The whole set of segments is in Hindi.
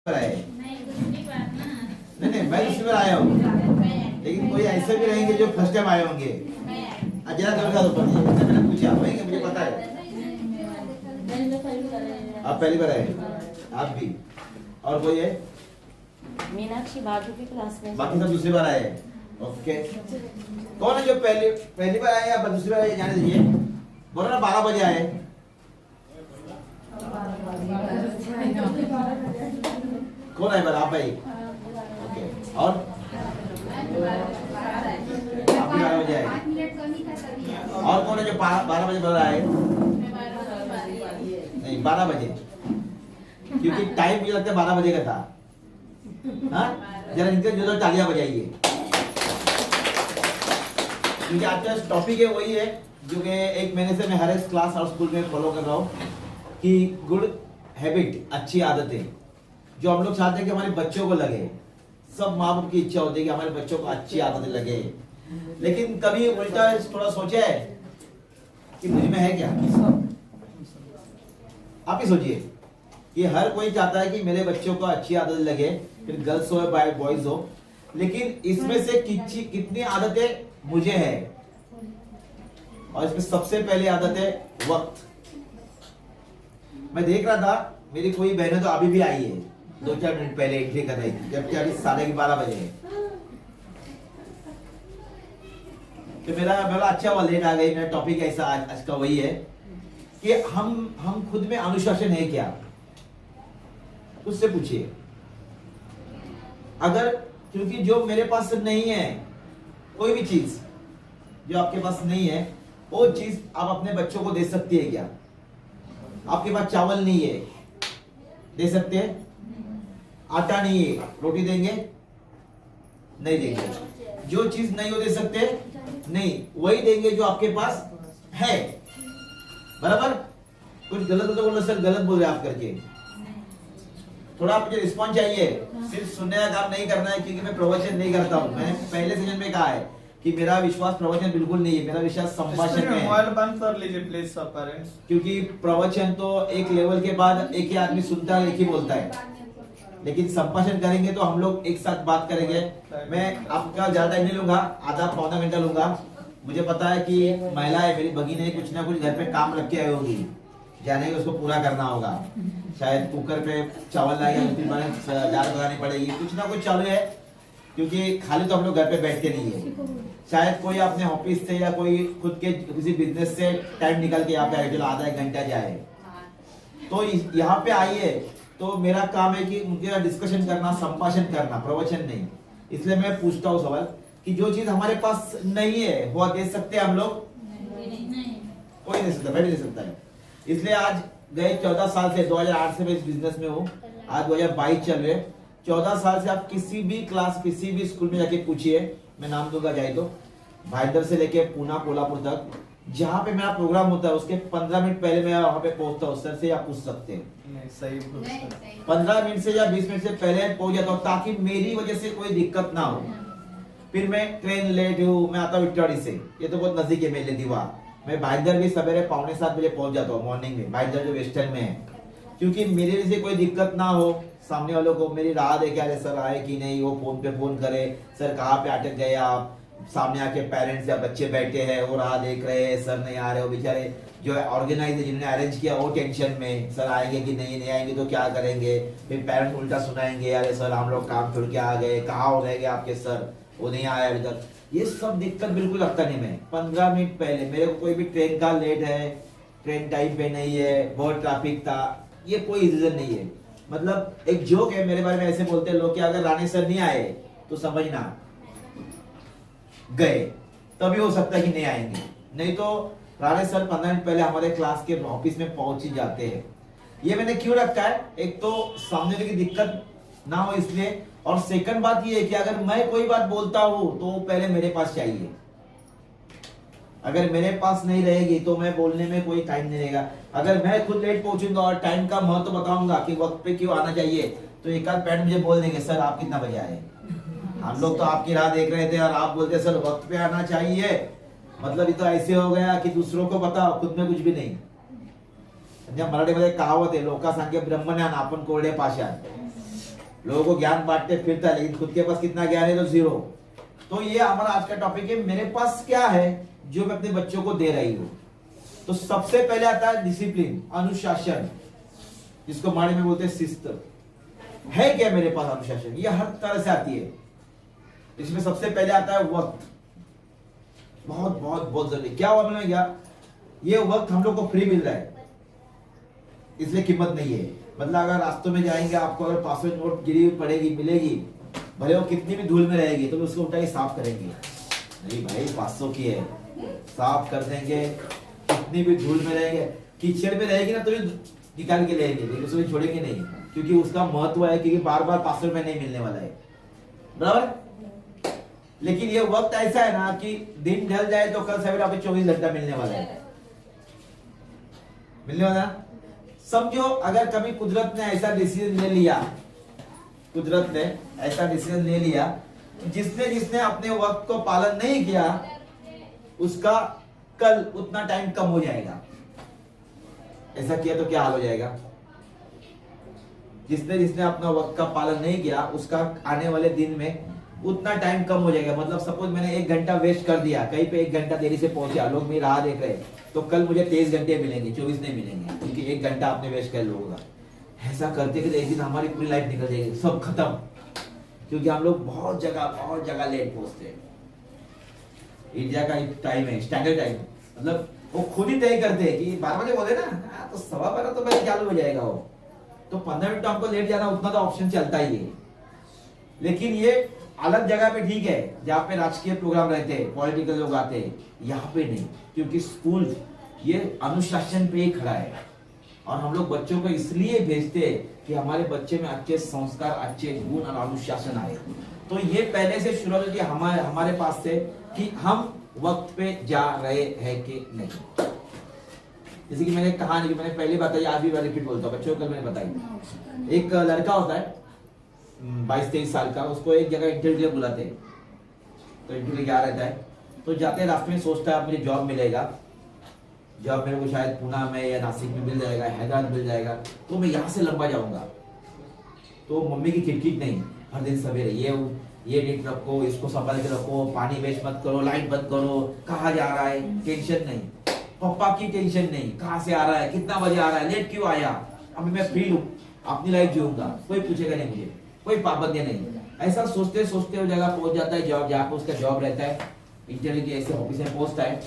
आए। नहीं मैं दूसरी बार आया हूँ, लेकिन कोई ऐसे भी रहेंगे जो फर्स्ट टाइम आए होंगे। जरा दो ऊपर मैंने पूछा वही मुझे पता है आप पहली बार आए, आप भी। और कोई है? मीनाक्षी बाजू की क्लास में। बाकी सब दूसरी बार आए। ओके, कौन है जो पहली बार आए या दूसरी बार आए? जाने दीजिए। बोलो ना 12 बजे आए। कौन है बार? आप भाई। ओके, और आप भी 12 बजे आए। और कौन है जो 12 बजे बोल रहा है? नहीं 12 बजे, क्योंकि टाइम मुझे लगता है 12 बजे का था। हाँ, जरा इनके जो तालियां बजाइए, क्योंकि आज का टॉपिक है वही है जो कि 1 महीने से मैं हर एक क्लास और स्कूल में फॉलो कर रहा हूँ कि गुड हैबिट, अच्छी आदतें जो हम लोग चाहते हैं कि हमारे बच्चों को लगे। सब माँ बाप की इच्छा होती है कि हमारे बच्चों को अच्छी आदतें लगे, लेकिन कभी उल्टा थोड़ा सोचा है कि मुझ में है क्या? आप ही सोचिए कि हर कोई चाहता है कि मेरे बच्चों को अच्छी आदत लगे, फिर गर्ल्स हो या बॉयज हो, लेकिन इसमें से कितनी आदतें मुझे है? और इसमें सबसे पहली आदत है वक्त। मैं देख रहा था मेरी कोई बहनें तो अभी भी आई है, 2-4 मिनट पहले एंट्री कर रही थी, जबकि अभी 12:30 बजे है। तो मेरा अच्छा हुआ लेट आ गई। मेरा टॉपिक ऐसा आज का वही है कि हम खुद में अनुशासन है क्या? उससे पूछिए। अगर, क्योंकि जो मेरे पास नहीं है, कोई भी चीज जो आपके पास नहीं है, वो चीज आप अपने बच्चों को दे सकती है क्या? आपके पास चावल नहीं है, दे सकते हैं? आटा नहीं है, रोटी देंगे? नहीं देंगे। जो चीज नहीं हो दे सकते नहीं, वही देंगे जो आपके पास है। बराबर? कुछ गलत हो तो बोलो सर गलत बोल रहे आप करके। थोड़ा मुझे रिस्पॉन्स चाहिए, सिर्फ सुनने का काम नहीं करना है, क्योंकि मैं प्रवचन नहीं करता हूँ। मैंने पहले सेशन में कहा है कि मेरा विश्वास प्रवचन बिल्कुल नहीं है, मेरा विश्वास संभाषण में है। मोबाइल बंद कर लीजिए प्लीज सब पेरेंट्स, क्योंकि प्रवचन तो एक लेवल के बाद एक ही आदमी सुनता है, एक ही बोलता है, लेकिन संभाषण करेंगे तो हम लोग एक साथ बात करेंगे। मैं आपका ज्यादा नहीं लूंगा, आधा पौना घंटा लूंगा। मुझे पता है कि महिला है, मेरी भगिनी कुछ ना कुछ घर पे काम रख के आई होगी, जाने उसको पूरा करना होगा। शायद कुकर पे चावल लाएगा, फिर मैंने दाल बनानी पड़ेगी, कुछ ना कुछ चालू है, क्योंकि खाली तो हम लोग घर पे बैठते नहीं है। शायद कोई अपने ऑफिस से या कोई खुद के किसी बिजनेस से टाइम निकाल के यहाँ पे आए, चलो आधा 1 घंटा जाए, तो यहाँ पे आइए। तो मेरा काम है कि उनके डिस्कशन करना, संभाषण करना, प्रवचन नहीं। इसलिए मैं पूछता हूँ सवाल कि जो चीज हमारे पास नहीं है वो दे सकते हैं हम लोग? कोई नहीं सकता, मैं भी दे सकता है। इसलिए आज गए 14 साल से, 2008 से मैं इस बिजनेस में हूँ, आज 2022 चल रहे। 14 साल से आप किसी भी क्लास, किसी भी स्कूल में जाके पूछिए, मैं नाम दूंगा जाए तो, भाईदर से लेके पूना कोल्हापुर तक, जहाँ पे मेरा प्रोग्राम होता है उसके 15 मिनट पहले मैं वहाँ पे पहुंचता हूँ। सर से आप पूछ सकते हैं, नहीं सही 15 मिनट से या 20 मिनट से पहले पहुंच जाता हूँ, ताकि मेरी वजह से कोई दिक्कत ना हो। फिर मैं ट्रेन लेट हूँ, मैं आता हूँ इटाड़ी से, ये तो बहुत नजदीक है मेरे लिए दीवार। मैं भाईदर भी सवेरे 6:45 बजे पहुंच जाता हूँ मॉर्निंग में, भाईदर जो वेस्टर्न में है, क्योंकि मेरे वजह से कोई दिक्कत ना हो। सामने वालों को मेरी राह देखे, अरे सर आए कि नहीं, वो फोन पे फोन करे, सर कहाँ पे अटक गए आप। सामने आके पेरेंट्स या बच्चे बैठे हैं, वो राह देख रहे हैं, सर नहीं आ रहे, वो बेचारे जो ऑर्गेनाइज जिन्होंने अरेंज किया वो टेंशन में, सर आएंगे कि नहीं आएंगे तो क्या करेंगे। फिर पेरेंट्स उल्टा सुनाएंगे, अरे सर हम लोग काम छोड़ के आ गए, कहाँ हो रहेंगे आपके सर, वो नहीं आया अभी तक। ये सब दिक्कत बिल्कुल लगता नहीं। मैं 15 मिनट पहले, मेरे को कोई भी ट्रेन का लेट है, ट्रेन टाइम पे नहीं है, बहुत ट्रैफिक था, ये कोई रीजन नहीं है। मतलब एक जोक है मेरे बारे में, ऐसे बोलते हैं लोग कि अगर रानी सर नहीं आए तो समझना गए, तभी हो सकता है कि नहीं आएंगे। नहीं तो राणे सर 15 मिनट पहले हमारे क्लास के ऑफिस में पहुंच ही जाते हैं। ये मैंने क्यों रखा है? एक तो सामने वाले की दिक्कत ना हो इसलिए, और सेकंड बात ये है कि अगर मैं कोई बात बोलता हूं तो पहले मेरे पास चाहिए। अगर मेरे पास नहीं रहेगी तो मैं बोलने में कोई टाइम नहीं रहेगा। अगर मैं खुद लेट पहुंचूंगा और टाइम का महत्व बताऊंगा कि वक्त पे क्यों आना चाहिए, तो एक आध पैड मुझे बोल देंगे, सर आप कितना बजे आए, हम लोग तो आपकी राह देख रहे थे और आप बोलते सर वक्त पे आना चाहिए। मतलब ये तो ऐसे हो गया कि दूसरों को बताओ, खुद में कुछ भी नहीं। मराठीमध्ये कहावत आहे, लोका सांगे ब्रह्मज्ञान आपण कोरडे पाषाण। लोगों को ज्ञान बांटते फिरता है, लेकिन खुद के पास कितना ज्ञान है तो जीरो। तो ये हमारा आज का टॉपिक है, मेरे पास क्या है जो मैं अपने बच्चों को दे रही हूँ। तो सबसे पहले आता है डिसिप्लिन, अनुशासन, जिसको माड़ी में बोलते हैं शिस्त। है क्या मेरे पास अनुशासन? ये हर तरह से आती है। इसमें सबसे पहले आता है वक्त, बहुत बहुत बहुत जरूरी। क्या हुआ मैंने क्या, ये वक्त हम लोग को फ्री मिल रहा है, इसलिए कीमत नहीं है। मतलब अगर रास्तों में जाएंगे, आपको अगर 500 नोट गिरी हुई पड़ेगी, मिलेगी, भले वो कितनी भी धूल में रहेगी, तो उसको उठा के साफ करेंगे। नहीं भाई 500 की है, साफ कर देंगे। कितनी भी धूल में रहेंगे, कीचड़ में रहेगी ना तो भी निकाल के लेंगे, लेकिन उसको छोड़ेंगे नहीं, क्योंकि उसका महत्व है, क्योंकि बार बार 500 रुपए नहीं मिलने वाला है, बराबर। लेकिन ये वक्त ऐसा है ना कि दिन ढल जाए तो कल सवेरे आपको 24 घंटा मिलने वाला है, मिलने वाला। समझो अगर कभी कुदरत ने ऐसा डिसीजन ले लिया, कुदरत ने ऐसा डिसीजन ले लिया, जिसने जिसने अपने वक्त को पालन नहीं किया, उसका कल उतना टाइम कम हो जाएगा। ऐसा किया तो क्या हाल हो जाएगा? जिसने जिसने अपना वक्त का पालन नहीं किया, उसका आने वाले दिन में उतना टाइम कम हो जाएगा। मतलब सपोज मैंने 1 घंटा वेस्ट कर दिया, कहीं पे 1 घंटा देरी से पहुंचा, लोग मेरी राह देख रहे, तो कल मुझे 23 घंटे मिलेंगे, 24 नहीं मिलेंगे, क्योंकि 1 घंटा आपने वेस्ट कर लोगों का। ऐसा करते करते एक दिन हमारी पूरी लाइफ निकल जाएगी, सब खत्म, क्योंकि हम लोग बहुत जगह लेट पहुंचते हैं। इंडिया का एक टाइम है, स्टैंडर्ड टाइम, मतलब वो खुद ही तय करते हैं कि 12 बजे बोले ना, तो 12:15 तो बजे चालू हो जाएगा वो, तो 15 मिनट हमको लेट जाना, उतना तो ऑप्शन चलता ही है। लेकिन ये अलग जगह पे ठीक है, जहाँ पे राजकीय प्रोग्राम रहते हैं, पॉलिटिकल लोग आते हैं, यहाँ पे नहीं, क्योंकि स्कूल ये अनुशासन पे ही खड़ा है। और हम लोग बच्चों को इसलिए भेजते हैं कि हमारे बच्चे में अच्छे संस्कार, अच्छे गुण और अनुशासन आए। तो ये पहले से शुरू होती है हमारे पास से कि हम वक्त पे जा रहे हैं कि नहीं। जैसे कि मैंने कहा नहीं, कि मैंने पहले बताई, आज भी मैं रिपीट बोलता हूँ बच्चों को, कल मैंने बताई। एक लड़का होता है 22-23 साल का, उसको एक जगह इंटरव्यू के लिए बुलाते हैं, तो इंटरव्यू क्या रहता है, तो जाते रास्ते में सोचता है अब मुझे जॉब मिलेगा, जॉब मेरे को शायद पुणे में या नासिक में मिल जाएगा, हैदराबाद मिल जाएगा, तो मैं यहाँ से लंबा जाऊंगा। तो मम्मी की किटकिट नहीं, हर दिन सवेरे ये डेट रखो, इसको संभाल के रखो, पानी वेस्ट मत करो, लाइट बंद करो, कहाँ जा रहा है टेंशन नहीं, पापा की टेंशन नहीं, कहाँ से आ रहा है, कितना बजे आ रहा है, लेट क्यों आया, अभी मैं फ्री हूँ, अपनी लाइफ जीऊंगा, कोई पूछेगा नहीं मुझे, कोई पाबंदियां नहीं। ऐसा सोचते सोचते वो जगह पहुंच जाता है, जॉब जहाँ पे उसका जॉब रहता है, इंटरव्यू के ऐसे ऑफिस में पहुंचता है,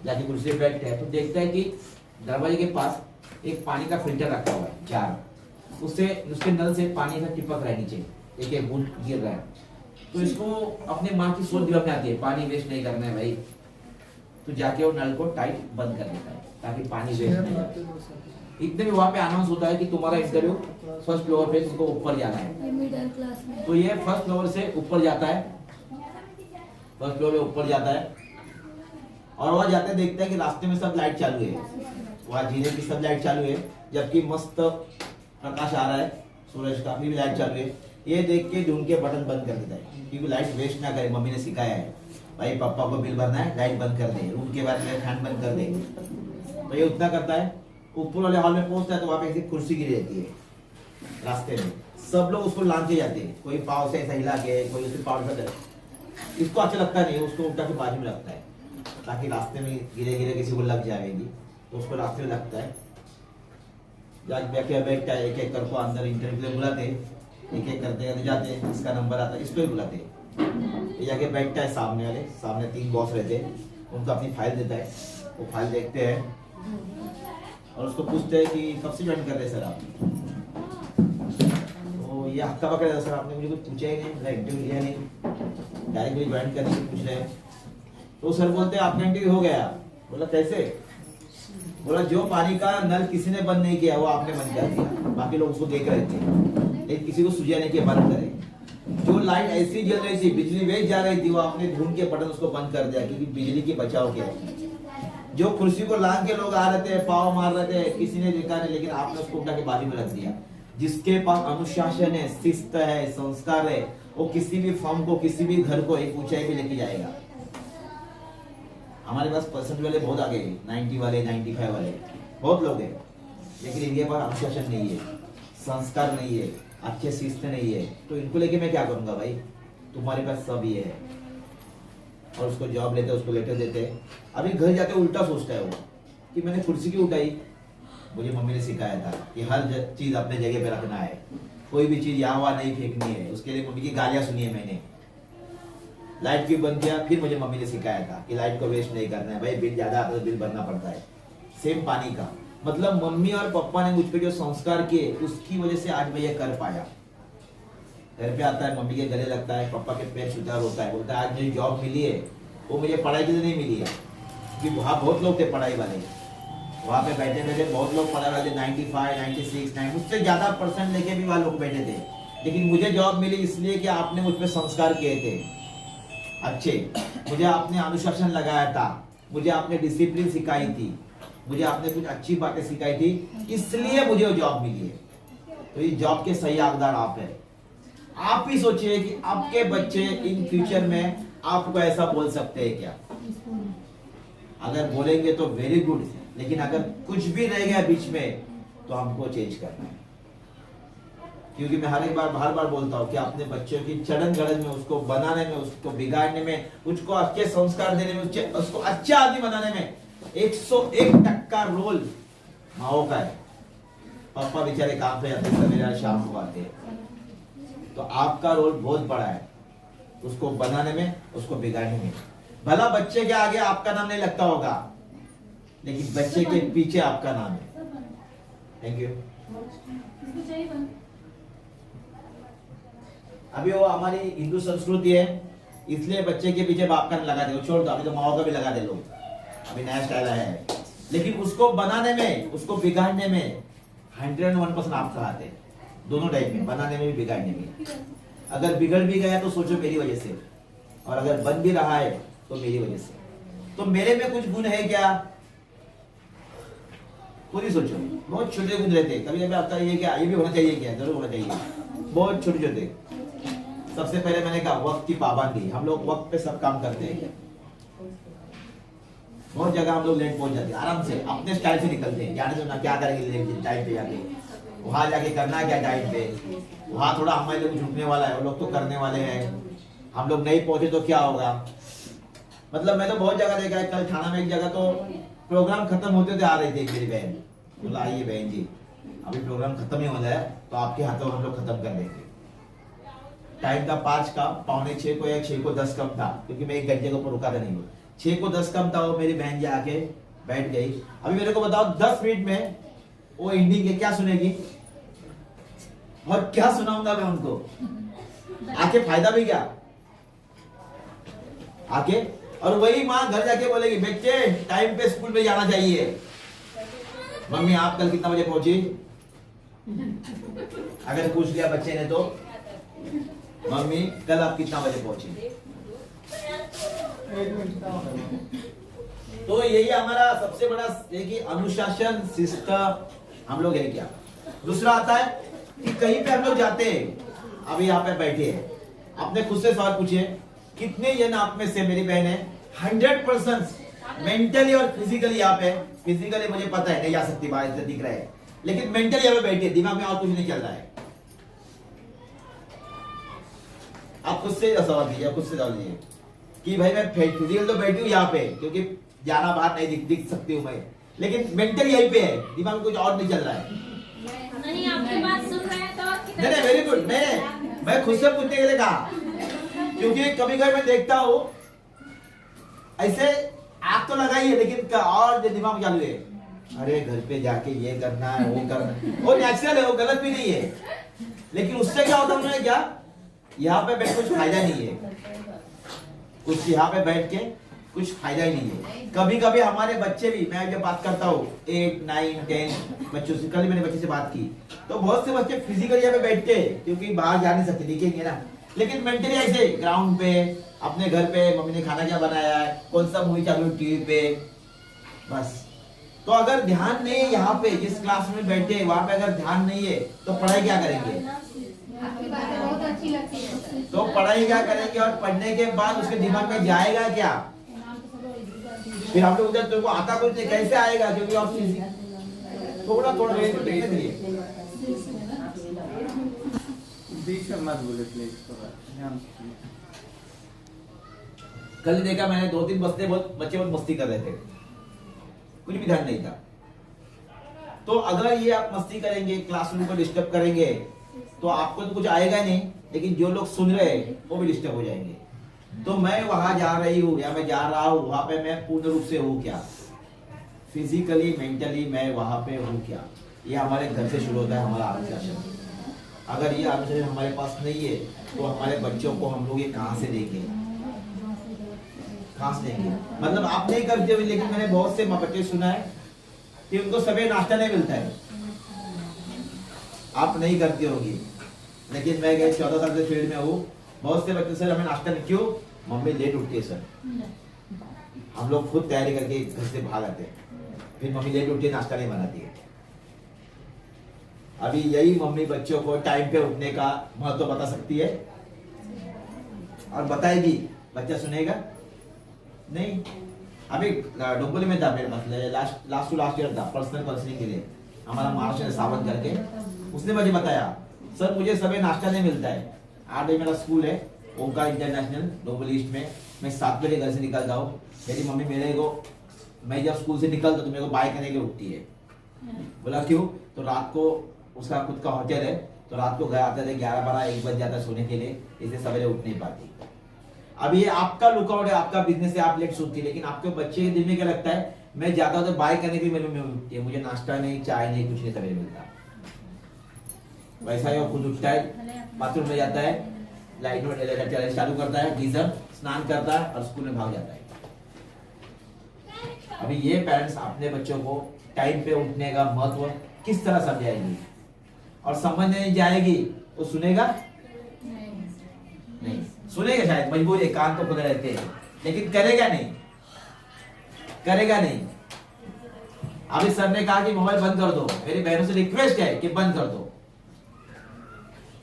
जाके कुर्सी पे बैठता है, तो देखता है कि दरवाजे के पास एक पानी का फिल्टर रखा हुआ है, जार, उससे उसके नल से पानी का टिपक रहा है नीचे, एक बूंद गिर रहा है। तो इसको अपने माँ की सोच दिमाग में आती है, पानी वेस्ट नहीं करना है भाई, तो जाके वो नल को टाइट बंद कर देता है ताकि पानी वेस्ट नहीं। इतने में वहां पे अनाउंस होता है कि तुम्हारा इंटरव्यू फर्स्ट फ्लोर पे, इसको ऊपर जाना है। तो ये फर्स्ट फ्लोर से ऊपर जाता है, फर्स्ट फ्लोर पे ऊपर जाता है, और वहां जाते देखता है कि रास्ते में सब लाइट चालू है, वहां जीने की सब लाइट चालू है, जबकि मस्त प्रकाश आ रहा है सूरज का, भी लाइट चालू है। ये देख के ढूंढ के बटन बंद कर देता है, क्योंकि लाइट वेस्ट ना करे, मम्मी ने सिखाया है भाई, पापा को बिल भरना है, लाइट बंद कर दे, रूम के बाद में फैन बंद कर दे। तो ये उतना करता है, ऊपर वाले हॉल में पहुंचता है, तो वहां पे एक कुर्सी गिरी रहती है रास्ते में, सब लोग उसको लांचे जाते हैं, कोई पाव से ऐसा हिला के, कोई उसके पाव से, इसको अच्छा लगता नहीं, उसको उल्टा के बाजू में रखता है ताकि रास्ते में गिरे गिरे किसी को लग जाएगी, तो उसको रास्ते में लगता है। जाके बैठता है, एक एक करके अंदर इंटरव्यू बुलाते, एक एक करते करते जाते, इसका नंबर आता है, इसको ही बुलाते, ये जाके बैठता है सामने वाले, सामने 3 बॉस रहते हैं, उनको अपनी फाइल देता है, वो फाइल देखते हैं और उसको पूछते हैं कि कब से ज्वाइन कर रहे हैं सर आप। तो ये हक्का पकड़ रहा, सर आपने मुझे कुछ पूछा ही नहीं, मेरा इंटरव्यू लिया नहीं, डायरेक्ट मुझे ज्वाइन करने की पूछ रहे हैं। तो सर बोलते हैं आपका इंटरव्यू हो गया। बोला कैसे? बोला जो पानी का नल किसी ने बंद नहीं किया वो आपने बंद कर दिया, बाकी लोग उसको देख रहे थे, लेकिन किसी को सुझा नहीं किया बंद करे। जो लाइट ऐसी जल रही थी, बिजली वेस्ट जा रही थी, वो आपने ढूंढ के बटन उसको बंद कर दिया, क्योंकि बिजली की बचाव किया। जो कुर्सी को लांग के लोग आ रहे थे, पाव मार रहे थे, किसी ने देखा नहीं, लेकिन आपने उसको उठा के बाजू में रख दिया। जिसके पास अनुशासन है, शिस्त है, संस्कार है, वो किसी भी फॉर्म को, किसी भी घर को एक ऊंचाई पे लेके जाएगा। हमारे पास परसेंट वाले बहुत आगे हैं, 90 वाले, 95 वाले बहुत लोग हैं, लेकिन इनके पास अनुशासन नहीं है, संस्कार नहीं है, अच्छे सीखते नहीं है, तो इनको लेके मैं क्या करूंगा भाई? तुम्हारे पास सब ये है, और उसको जॉब लेते उसको लेटर देते। अभी घर जाके उल्टा सोचता है वो कि मैंने कुर्सी क्यों उठाई। मुझे मम्मी ने सिखाया था कि हर चीज अपने जगह पे रखना है, कोई भी चीज यहाँ वहाँ नहीं फेंकनी है। उसके लिए मम्मी की गालियां सुनी है मैंने। लाइट क्यों बंद किया, फिर मुझे मम्मी ने सिखाया था कि लाइट को वेस्ट नहीं करना है भाई, बिल ज्यादा आता है तो बिल भरना पड़ता है। सेम पानी का मतलब मम्मी और पापा ने मुझ पे जो संस्कार किए उसकी वजह से आज मैं ये कर पाया। घर पे आता है, मम्मी के गले लगता है, पापा के पैर छूता होता है, बोलता है आज मुझे जॉब मिली है, वो मुझे पढ़ाई के लिए नहीं मिली है। क्योंकि वहाँ बहुत लोग थे पढ़ाई वाले, वहाँ पे बैठे बैठे बहुत लोग पढ़ाई वाले 95, 96, 9 मुझसे ज्यादा परसेंट लेके भी वहाँ लोग बैठे थे। लेकिन मुझे जॉब मिली इसलिए कि आपने मुझ पे संस्कार किए थे अच्छे, मुझे आपने अनुशासन लगाया था, मुझे आपने डिसिप्लिन सिखाई थी, मुझे आपने कुछ अच्छी बातें सिखाई थी, इसलिए मुझे वो जॉब मिली है। तो ये जॉब के सही हकदार आप है। आप ही सोचिए कि आपके बच्चे इन फ्यूचर में आपको ऐसा बोल सकते हैं क्या? अगर बोलेंगे तो वेरी गुड, लेकिन अगर कुछ भी रह गया बीच में तो हमको चेंज करना है। क्योंकि मैं हर बार बोलता हूँ कि अपने बच्चों की चढ़न गढ़न में, उसको बनाने में, उसको बिगाड़ने में, उसको अच्छे संस्कार देने में, उसको अच्छा आदमी बनाने में 101% रोल माओ का है। पापा बेचारे काम पे जाते सवेरे शाम को आते हैं, तो आपका रोल बहुत बड़ा है उसको बनाने में, उसको बिगाड़ने में। भला बच्चे के आगे आपका नाम नहीं लगता होगा, लेकिन बच्चे के पीछे आपका नाम है। Thank you. अभी वो हमारी हिंदू संस्कृति है, इसलिए बच्चे के पीछे बाप का लगा दे, छोड़ दो, अभी तो माओ का भी लगा दे लोग, अभी नया स्टाइल आया है। लेकिन उसको बनाने में, उसको बिगाड़ने में 101% आपका हाथ है, दोनों टाइप में, बनाने में भी बिगाड़ने में। अगर बिगड़ भी गया तो सोचो मेरी वजह से, और अगर बन भी रहा है तो मेरी वजह से। तो मेरे में कुछ गुण है क्या? पूरी सोचो, बहुत छोटे गुण रहते हैं। कभी कभी आपका ये क्या, ये भी होना चाहिए क्या? जरूर होना चाहिए, बहुत छोटे छोटे। सबसे पहले मैंने कहा वक्त की पाबंदी, हम लोग वक्त पे सब काम करते हैं। बहुत जगह हम लोग लेट पहुंच जाते हैं, आराम से अपने स्टाइल से निकलते हैं, जाने दो ना क्या करेंगे टाइम पे जाके, वहां जाके करना है क्या टाइम पे, वहां थोड़ा हमारे लोग झुकने वाला है, वो लोग तो करने वाले हैं। हम लोग नहीं पहुंचे तो क्या होगा? मतलब मैं तो बहुत जगह देखा है, कल थाना में एक जगह तो प्रोग्राम खत्म होते थे आ रही थी मेरी बहन, बोला आइए बहन जी अभी प्रोग्राम खत्म ही होना है, तो आपके हाथों हम लोग खत्म कर देंगे। टाइम था 5 का, 5:45 को या 6 को 10 कम था, क्योंकि मैं 1 घंटे के ऊपर रुका था नहीं, 6 को 10 कम था। वो मेरी बहन जी आके बैठ गई। अभी मेरे को बताओ 10 मिनट में वो एंडिंग के क्या सुनेगी, और क्या सुनाऊंगा मैं उनको? आके फायदा भी क्या आके? और वही माँ घर जाके बोलेगी बच्चे टाइम पे स्कूल में जाना चाहिए। मम्मी आप कल कितना बजे पहुंची? अगर पूछ लिया बच्चे ने तो मम्मी कल आप कितना बजे पहुंची? तो यही हमारा सबसे बड़ा है कि अनुशासन, शिस्त हम लोग है क्या। दूसरा आता है कि कहीं पे हम लोग जाते हैं, अभी यहाँ पे बैठे हैं, अपने खुद से सवाल पूछिए कितने जन आप में से, मेरी बहन है 100% मेंटली और फिजिकली यहाँ पे, फिजिकली मुझे पता है नहीं जा सकती, बाहर से दिख रहा है, लेकिन मेंटली यहाँ पे बैठी है, दिमाग में और कुछ नहीं चल रहा है। आप खुद से सवाल कीजिए, खुद से सवाल कीजिए कि भाई मैं फिजिकल तो बैठी हूँ यहाँ पे, क्योंकि जाना बाहर नहीं दिख सकती हूँ मैं, लेकिन मेंटल यहीं पे है, दिमाग में कुछ और नहीं चल रहा है। नहीं आपकी बात सुन रहे हैं तो नहीं वेरी गुड। मैं खुद से पूछने के लिए कहा, क्योंकि कभी कभी मैं देखता हूँ ऐसे आग तो लगाई है, लेकिन और दिमाग चालू है, अरे घर पे जाके ये करना है, वो करना है, वो नेचुरल है, वो गलत भी नहीं है, लेकिन उससे क्या होता है, क्या यहाँ पे बैठ कुछ फायदा नहीं है, कुछ यहाँ पे बैठ के कुछ फायदा ही नहीं है। कभी कभी हमारे बच्चे भी, मैं जब बात करता हूँ 8, 9, 10 बच्चों से, कल मैंने बच्चे से बात की, तो बहुत से बच्चे फिजिकली यहाँ पे बैठते हैं क्योंकि बाहर जा नहीं सकते, दिखेंगे ना, लेकिन मेंटली ऐसे ग्राउंड पे, अपने घर पे मम्मी ने खाना क्या बनाया है, कौन सा मूवी चालू टीवी पे, बस। तो अगर ध्यान नहीं है यहाँ पे, जिस क्लास में बैठे हैं वहां पे अगर ध्यान नहीं है तो पढ़ाई क्या करेंगे? बहुत अच्छी लगती है। तो पढ़ाई क्या करेंगे, और पढ़ने के बाद उसके दिमाग में जाएगा क्या? फिर हम लोग उधर तुमको आता कुछ नहीं, कैसे आएगा? क्योंकि आप थोड़ा थोड़ा बीच में मत बोले प्लीज, थोड़ा ध्यान से सुनिए। कल देखा मैंने 2-3 बच्चे बहुत मस्ती कर रहे थे, कुछ भी ध्यान नहीं था। तो अगर ये आप मस्ती करेंगे, क्लासरूम को डिस्टर्ब करेंगे, तो आपको तो कुछ आएगा नहीं, लेकिन जो लोग सुन रहे हैं वो भी डिस्टर्ब हो जाएंगे। तो मैं वहां जा रही हूँ या मैं जा रहा हूँ, वहां पे मैं पूर्ण रूप से हूँ क्या, फिजिकली मेंटली मैं वहां पे हूँ क्या। ये हमारे घर से शुरू होता है हमारा अनुशासन। अगर ये अनुशासन हमारे पास नहीं है तो हमारे बच्चों को हम लोग ये कहाँ से देंगे, कहाँ से देंगे। मतलब आप नहीं करते हुए, लेकिन मैंने बहुत से बच्चे सुना है कि उनको सुबह नाश्ता नहीं मिलता है। आप नहीं करती होगी, लेकिन मैं गए 14 साल से फील्ड में हूँ। बहुत से बच्चे, सर हमें नाश्ता नहीं, क्यों, मम्मी लेट उठती है सर। हम लोग खुद तैयारी करके घर से भाग आते हैं, फिर मम्मी लेट उठती है, नाश्ता नहीं बनाती है। अभी यही मम्मी बच्चों को टाइम पे उठने का महत्व बता सकती है और बताएगी, बच्चा सुनेगा नहीं। अभी डोंबिवली में था मेरे मतलब लास्ट टू लास्ट ईयर था, पर्सनल काउंसलिंग के लिए हमारा महाराष्ट्र सावंत करके, उसने मुझे बताया सर मुझे सुबह नाश्ता नहीं मिलता है। 8 बजे मेरा स्कूल है ओंकार इंटरनेशनल डोंबिवली ईस्ट में, मैं 7 बजे घर से निकलता हूँ। मेरी मम्मी मेरे को, मैं जब स्कूल से निकलता तो मेरे को बाय करने के लिए उठती है। बोला क्यों, तो रात को उसका खुद का होटल है, तो रात को घर आते थे 11-12-1 बज जाता सोने के लिए, इसे सवेरे उठ नहीं पाती। अब ये आपका लुकआउट है, आपका बिजनेस है, आप लेट सोती है, लेकिन आपके बच्चे के दिल में क्या लगता है, मैं जाता हूँ तो बाय करने की मेरी मम्मी उठती है, मुझे नाश्ता नहीं, चाय नहीं, कुछ नहीं सवेरे मिलता। वैसा ही वो खुद उठता है, बाथरूम में जाता है, लाइट चालू करता है, गीजर, स्नान करता है और स्कूल में भाग जाता है। अभी ये पेरेंट्स अपने बच्चों को टाइम पे उठने का महत्व किस तरह समझाएगी, और समझने नहीं जाएगी तो सुनेगा नहीं, सुनेगा शायद, मजबूर है, कान तो खुले रहते हैं, लेकिन करेगा नहीं, करेगा नहीं। अभी सर ने कहा कि मोबाइल बंद कर दो, मेरी बहनों से रिक्वेस्ट है कि बंद कर दो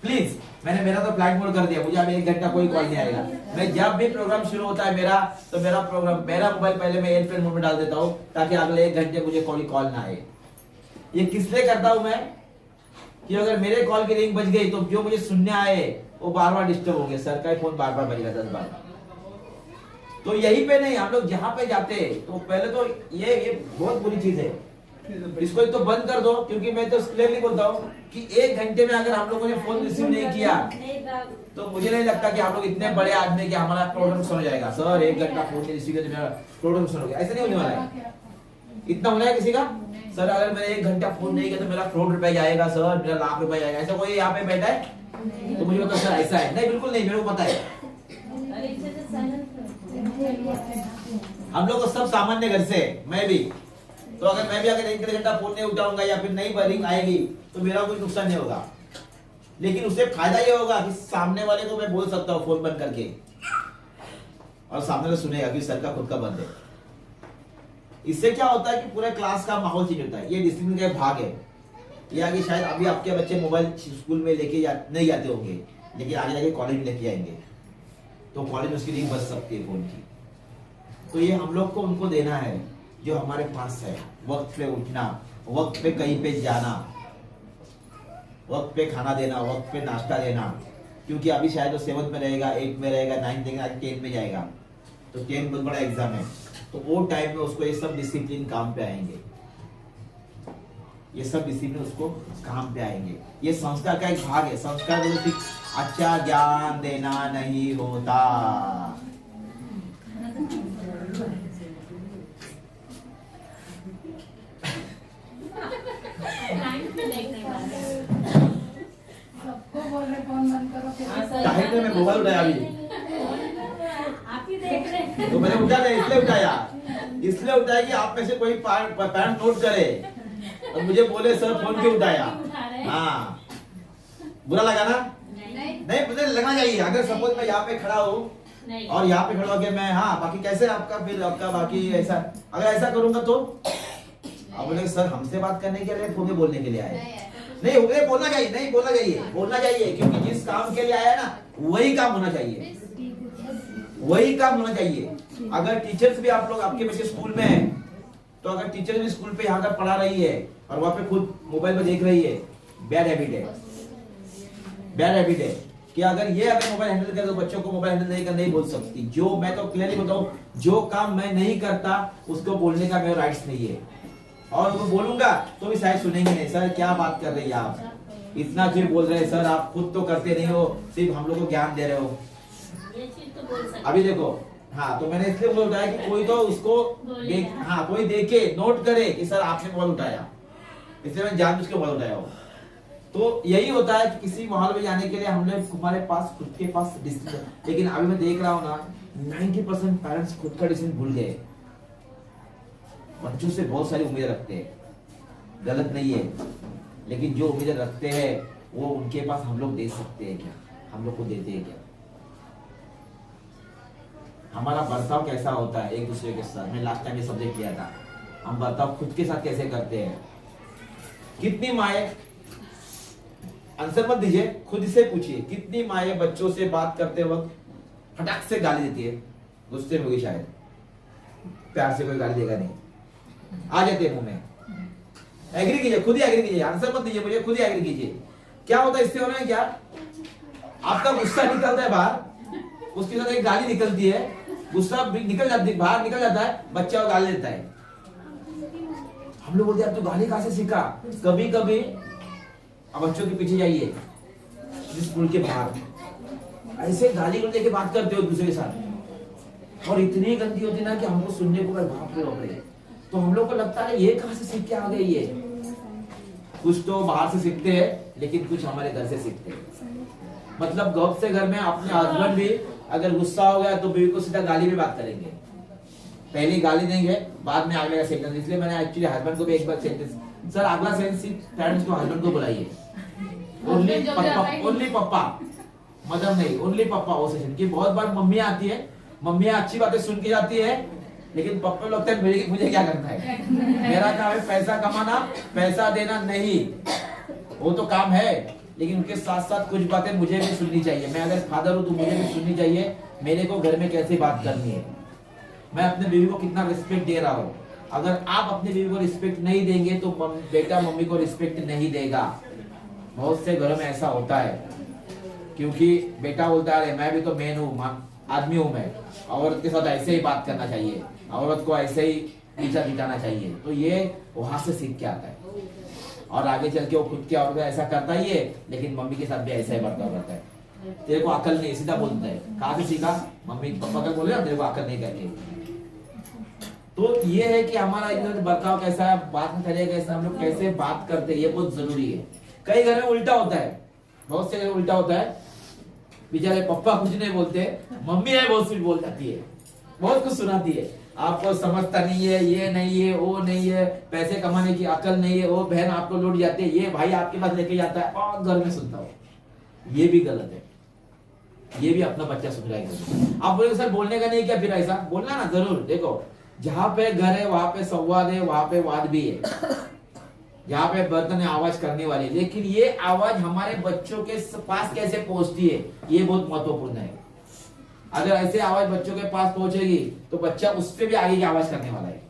प्लीज। मैंने मेरा तो फ्लाइट मोड कर दिया, मुझे अभी 1 घंटा कोई कॉल नहीं आएगा। मैं जब भी प्रोग्राम शुरू होता है मेरा, तो मेरा मोबाइल पहले मैं एयरप्लेन मोड में डाल देता हूँ, ताकि अगले 1 घंटे मुझे कोई कॉल ना आए। ये किस लिए करता हूं मैं, कि अगर मेरे कॉल की रिंग बज गई तो जो मुझे सुनने आए वो बार-बार डिस्टर्ब होंगे, सर का फोन बार-बार बजेगा 10 बार। तो यही पे नहीं, हम लोग जहां पे जाते तो पहले तो ये बहुत बुरी चीज है, इसको तो बंद कर दो। क्योंकि मैं तो क्लियरली बोलता हूँ कि 1 घंटे में अगर हम लोगों ने फोन रिसीव नहीं किया तो मुझे नहीं लगता कि हम लोग इतने बड़े आदमी कि हमारा प्रोग्राम सुन हो जाएगा। सर 1 घंटा फोन नहीं रिसीव किया तो मेरा प्रोग्राम सुन हो गया, ऐसा नहीं होने वाला है। इतना होना है किसी का, सर अगर मैंने 1 घंटा फोन नहीं किया तो मेरा करोड़ रुपए जाएगा, सर मेरा लाख रुपए जाएगा, ऐसा कोई यहाँ पे बैठा है तो मुझे पता सर ऐसा है नहीं, बिल्कुल नहीं, मेरे को पता है। हम लोग सब सामान्य घर से, मैं भी तो अगर मैं भी अगर 1 घंटा फोन नहीं उठाऊंगा या फिर नई रिंग आएगी तो मेरा कुछ नुकसान नहीं होगा, लेकिन उससे फायदा ये होगा कि सामने वाले को मैं बोल सकता हूँ फोन बंद करके, और सामने वाला सुनेगा कि सर का खुद का बंद है। इससे क्या होता है कि पूरे क्लास का माहौल चेंज होता है। ये डिसिप्लिन का भाग है। ये आगे शायद अभी आपके बच्चे मोबाइल स्कूल में लेके नहीं जाते होंगे, लेकिन आगे जाके कॉलेज में लेके आएंगे, तो कॉलेज में उसकी रिंग बज सकती है फोन की। तो ये हम लोग को उनको देना है जो हमारे पास है। वक्त पे उठना, वक्त पे कहीं पे जाना, वक्त पे खाना देना, वक्त पे नाश्ता देना। क्योंकि अभी शायद वो 7th में रहेगा, 8th में रहेगा, 9th देगा, 10th में जाएगा, तो 10th बहुत बड़ा एग्जाम है, तो वो टाइम में उसको ये सब डिसिप्लिन काम पे आएंगे, ये सब डिसिप्लिन उसको काम पे आएंगे। ये संस्कार का एक भाग है। संस्कार बोले सिर्फ अच्छा ज्ञान देना नहीं होता। सबको बोल रहे फोन बंद करो, ताहिर ने मोबाइल उठाया अभी, आप ही देख रहे हैं। तो मैंने उठाया, इसलिए उठाया कि आप में से कोई पैरेंट नोट करे और मुझे बोले सर फोन क्यों उठाया। हाँ, बुरा लगा ना? नहीं, मुझे लगना चाहिए। अगर सपोज मैं यहाँ पे खड़ा हूँ और यहाँ पे खड़ा होकर मैं, हाँ बाकी कैसे आपका, फिर आपका बाकी ऐसा, अगर ऐसा करूंगा तो आप बोले सर हमसे बात करने के लिए फोन में बोलने के लिए आए। नहीं, उन्हें बोलना चाहिए, नहीं बोलना चाहिए, बोलना चाहिए, क्योंकि जिस काम के लिए आया ना वही काम होना चाहिए, वही काम होना चाहिए। अगर टीचर्स भी आप लोग, आपके बच्चे स्कूल में है, तो अगर टीचर भी स्कूल पे यहाँ का पढ़ा रही है और वहाँ पे खुद मोबाइल में देख रही है, बैड हैबिट है। बैड हैबिट है कि अगर मोबाइल हैंडल करे तो बच्चों को मोबाइल हैंडल नहीं कर नहीं बोल सकती। जो मैं तो क्लियरली बताऊं, जो काम मैं नहीं करता उसको बोलने का मेरा राइट्स नहीं है, और वो बोलूंगा तो भी शायद सुनेंगे नहीं। सर क्या बात कर रही है आप, इतना क्यों बोल रहे हैं सर, आप खुद तो करते नहीं हो, सिर्फ हम लोग को ज्ञान दे रहे हो। ये चीज तो बोल सकते। अभी देखो, हाँ तो मैंने इसलिए बोल उठाया कि कोई तो उसको देख, हाँ कोई देखे नोट करे कि सर आपने बॉल उठाया, इसलिए मैं जानबूझ के बॉल उठाया हूँ। तो यही होता है कि किसी माहौल में जाने के लिए हम लोग हमारे पास खुद के पास डिसीजन, लेकिन अभी मैं देख रहा हूँ ना 90% पेरेंट्स खुद का डिसीजन भूल गए। बच्चों से बहुत सारी उम्मीदें रखते हैं, गलत नहीं है, लेकिन जो उम्मीदें रखते हैं वो उनके पास हम लोग दे सकते हैं क्या, हम लोग को देते हैं क्या? हमारा बर्ताव कैसा होता है एक दूसरे के साथ, मैं लास्ट टाइम ये सब्जेक्ट किया था, हम बर्ताव खुद के साथ कैसे करते हैं। कितनी माए, आंसर मत दीजिए, खुद से पूछिए, कितनी माए बच्चों से बात करते वक्त फटाक से गाली देती है, गुस्से में होगी शायद, प्यार से कोई गाली देगा नहीं, आ जाते हैं मुंह में। एग्री कीजिए, खुद ही एग्री कीजिए, आंसर मत दीजिए मुझे, खुद ही एग्री कीजिए। क्या होता है इससे, होना है क्या, आपका गुस्सा निकलता है बाहर, उसके साथ एक गाली निकलती है, गुस्सा निकल जाती है बाहर, निकल जाता है, बच्चा गाली देता है। हम लोग बोलते हैं तू गाली कहां से सीखा। कभी कभी अब बच्चों के पीछे जाइए स्कूल के बाहर, ऐसे गाली को लेके बात करते हो दूसरे के साथ, और इतनी गंदी होती ना कि हमको सुनने को बाप रे, तो हम लोग को लगता है ये कहां से सीख के आ गई ये। कुछ तो बाहर से सीखते हैं, लेकिन कुछ हमारे घर से सीखते हैं। मतलब गौर से घर में अपने हस्बैंड भी अगर गुस्सा हो गया तो बीवी को सीधा गाली में बात करेंगे, पहले गाली देंगे, बाद में अगले का सेंटेंस। इसलिए मैंने एक्चुअली हस्बैंड को भी एक बार सेंटेंस, सर अगला सेंटेंस पेरेंट्स को हस्बैंड को बुलाइए, ओनली पप्पा, मदर नहीं, ओनली पप्पा वो सेशन की। बहुत बार मम्मियां आती है, मम्मियां अच्छी बातें सुन के जाती है, लेकिन पप्पे लोग लगता है मुझे क्या करना है, मेरा काम है पैसा कमाना, पैसा देना नहीं, वो तो काम है, लेकिन उनके साथ साथ कुछ बातें मुझे भी सुननी चाहिए। मैं अगर फादर हूं तो मुझे भी सुननी चाहिए, मेरे को घर में कैसे बात करनी है, मैं अपने बीवी को कितना रिस्पेक्ट दे रहा हूँ। अगर आप अपनी बीवी को रिस्पेक्ट नहीं देंगे तो बेटा मम्मी को रिस्पेक्ट नहीं देगा। बहुत से घरों में ऐसा होता है, क्योंकि बेटा बोलता है मैं भी तो मैन हूँ, आदमी हूँ मैं, औरत के साथ ऐसे ही बात करना चाहिए, औरत को ऐसे ही नीचा दिखाना चाहिए। तो ये वहां से सीख के आता है, और आगे चल के वो खुद की औरत ऐसा करता ही है, लेकिन मम्मी के साथ भी ऐसा ही बर्ताव करता है। तेरे को अकल नहीं, सीधा बोलता है, कहाँ से सीखा, मम्मी पापा का बोले ना, तेरे को अकल नहीं कहते। तो ये है कि हमारा इधर बर्ताव कैसा है, बात में चले कैसा, हम लोग कैसे बात करते हैं, ये बहुत जरूरी है। कई घर में उल्टा होता है, बहुत से घर में उल्टा होता है, बेचारे पप्पा कुछ नहीं बोलते, मम्मी है बहुत कुछ बोल जाती है, बहुत कुछ सुनाती है, आपको समझता नहीं है, ये नहीं है, वो नहीं है, पैसे कमाने की अकल नहीं है, वो बहन आपको लूट जाती है, ये भाई आपके पास लेके जाता है, और घर में सुनता हो। ये भी गलत है, ये भी अपना बच्चा सुन रहा है। आप बोले सर बोलने का नहीं क्या, फिर ऐसा बोलना ना जरूर। देखो जहां पे घर है वहां पे संवाद है, वहां पे वाद भी है, जहां पे बर्तन आवाज करने वाली, लेकिन ये आवाज हमारे बच्चों के पास कैसे पहुंचती है, ये बहुत महत्वपूर्ण है। अगर ऐसे आवाज बच्चों के पास पहुंचेगी तो बच्चा उससे भी आगे की आवाज करने वाला है,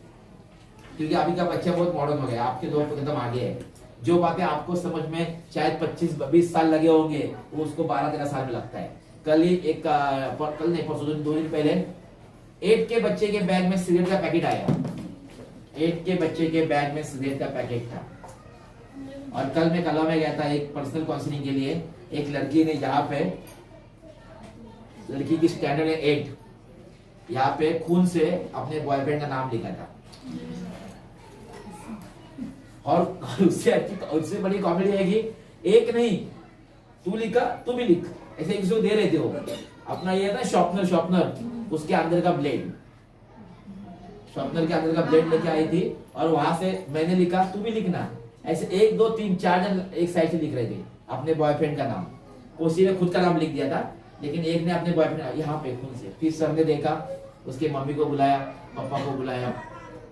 क्योंकि अभी का बच्चा बहुत मॉडर्न हो गया, आपके दौर पर एकदम आगे है। जो बातें आपको समझ में शायद 25-20 साल लगे होंगे, वो उसको 12-13 साल में लगता है। कल ही एक कल नहीं परसों 2 दिन पहले 8 के बच्चे के बैग में सिगरेट का पैकेट आया, 8 के बच्चे के बैग में सिगरेट का पैकेट था। और कल मैं कलवा में गया था एक पर्सनल काउंसलिंग के लिए, एक लड़की ने, जहाँ पे लड़की की स्टैंडर्ड है 8, यहाँ पे खून से अपने बॉयफ्रेंड का नाम लिखा था, और उससे बड़ी कॉमेडी है कि एक नहीं तू लिखा तू भी लिख, ऐसे एक दूसरे को दे रहे थे। वो अपना ये था शॉर्पनर, उसके अंदर का ब्लेड, शॉर्पनर के अंदर का ब्लेड लेके आई थी, और वहां से मैंने लिखा तू भी लिखना, ऐसे 1 2 3 4 जन एक साइड से लिख रहे थे अपने बॉयफ्रेंड का नाम। कोसी ने खुद का नाम लिख दिया था, लेकिन एक ने अपने बॉयफ्रेंड यहाँ पे खून से। फिर सर ने देखा, उसके मम्मी को बुलाया, पापा को बुलाया,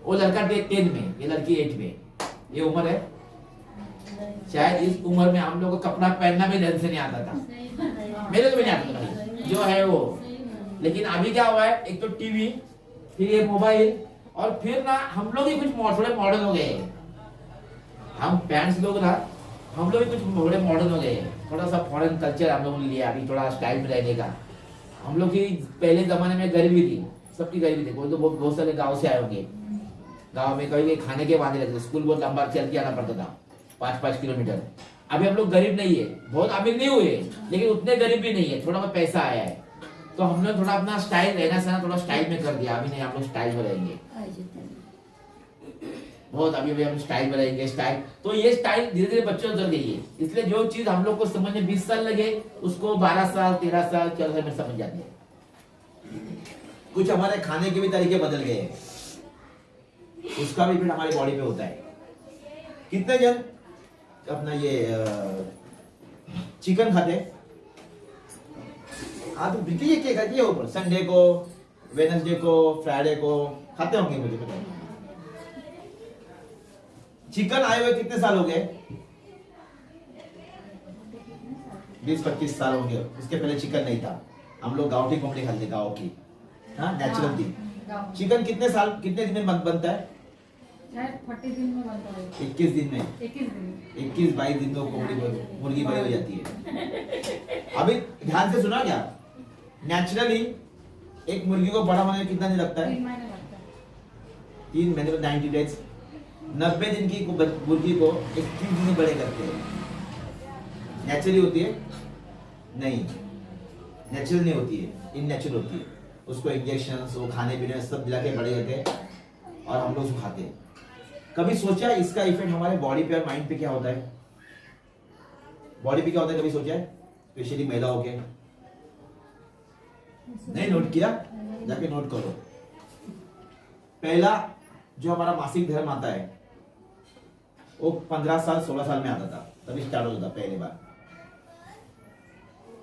वो लड़का 10 में, ये लड़की 8 में, ये उम्र है। शायद इस उम्र में हम लोग को कपड़ा पहनना भी ढंग से नहीं आता था, मेरे को भी नहीं आता था जो है वो। लेकिन अभी क्या हुआ है, एक तो टीवी, फिर ये मोबाइल, और फिर ना हम लोग ही कुछ थोड़े मॉडर्न हो गए। हम पेरेंट्स लोग ना, हम लोग भी कुछ थोड़े मॉडर्न हो गए। थोड़ा सा फॉरेन कल्चर हम लोगों ने लिया अभी, थोड़ा स्टाइल में रहने का। हम लोग की पहले जमाने में गरीबी थी, सबकी गरीबी थी। कोई तो बहुत सारे गांव से आए होंगे, गांव में कभी खाने के वादे रहते, स्कूल बहुत लंबा चल के आना पड़ता था, 5-5 किलोमीटर। अभी हम लोग गरीब नहीं है, बहुत अमीर नहीं हुए, लेकिन उतने गरीब भी नहीं है, थोड़ा बहुत पैसा आया है। तो हमने थोड़ा अपना स्टाइल रहना सहना थोड़ा स्टाइल में कर दिया। अभी नहीं, हम लोग स्टाइल में रहेंगे बहुत, अभी हम स्टाइल में रहेंगे स्टाइल। तो ये स्टाइल धीरे धीरे बच्चों उतर गई है। इसलिए जो चीज हम लोग को समझने 20 साल लगे, उसको 12 साल 13 साल 14 साल में समझ जाते हैं। कुछ हमारे खाने के भी तरीके बदल गए हैं, उसका भी इफेक्ट हमारी बॉडी पे होता है। कितने जन अपना ये चिकन खाते हैं? हाँ, तो बिल्कुल ये क्या खाती है ऊपर, संडे को, वेडनेसडे को, फ्राइडे को खाते होंगे, मुझे पता है। चिकन आए हुए कितने साल हो गए? 20-25 साल हो गए। उसके पहले चिकन नहीं था, हम लोग गाँव की कोंबड़ी खाते, गाँव की, हाँ, नेचुरल थी। चिकन कितने दिन में बनता है? 40 दिन में बनता है। 21 दिन में, 21-22 दिन में मुर्गी बड़ी हो जाती है। अभी ध्यान से सुना क्या? नेचुरली एक मुर्गी को बड़ा होने में कितना दिन लगता है? 3 महीने लगता है। 3 महीने में 90 डेज। 90 दिन की मुर्गी को 21 दिन में बड़े करते हैं। नेचुरली होती है? नहीं, नेचुरल नहीं होती है, इननेचुरल होती है। उसको इंजेक्शन, वो खाने पीने सब दिला के बड़े करते हैं और हम लोग उसको खाते हैं। कभी सोचा इसका इफेक्ट हमारे बॉडी पे और माइंड पे क्या होता है? बॉडी पे क्या होता है कभी सोचा है? स्पेशली महिलाओं के, नहीं नोट किया? जाके नोट करो। पहला जो हमारा मासिक धर्म आता है वो 15 साल 16 साल में आता था, तभी स्टार्ट होता था पहली बार।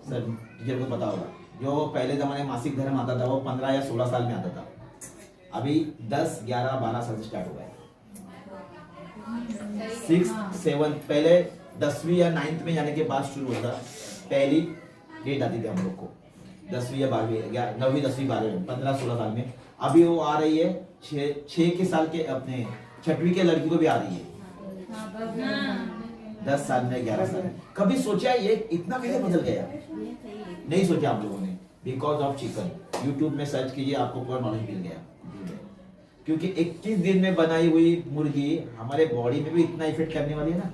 सर टीचर को पता होगा, जो पहले जमाने में मासिक धर्म आता था वो 15 या 16 साल में आता था। अभी 10, 11, 12 साल से स्टार्ट हुआ है। 6, 7 पहले 10वीं या 9th में जाने के बाद शुरू होता, पहली डेट आती थी हम लोग को 10वीं या 12वीं या 9वीं 10वीं 12वीं 15-16 साल में। अभी वो आ रही है 6 के साल के अपने 6वीं के लड़की को भी आ रही है, 10 साल में 11 साल में। कभी सोचा ये इतना कैसे बदल गया? नहीं सोचा आप लोगों ने, बिकॉज ऑफ चिकन। यूट्यूब में सर्च कीजिए, आपको पूरा नॉलेज मिल गया। क्योंकि 21 दिन में बनाई हुई मुर्गी हमारे बॉडी में भी इतना इफेक्ट करने वाली है ना।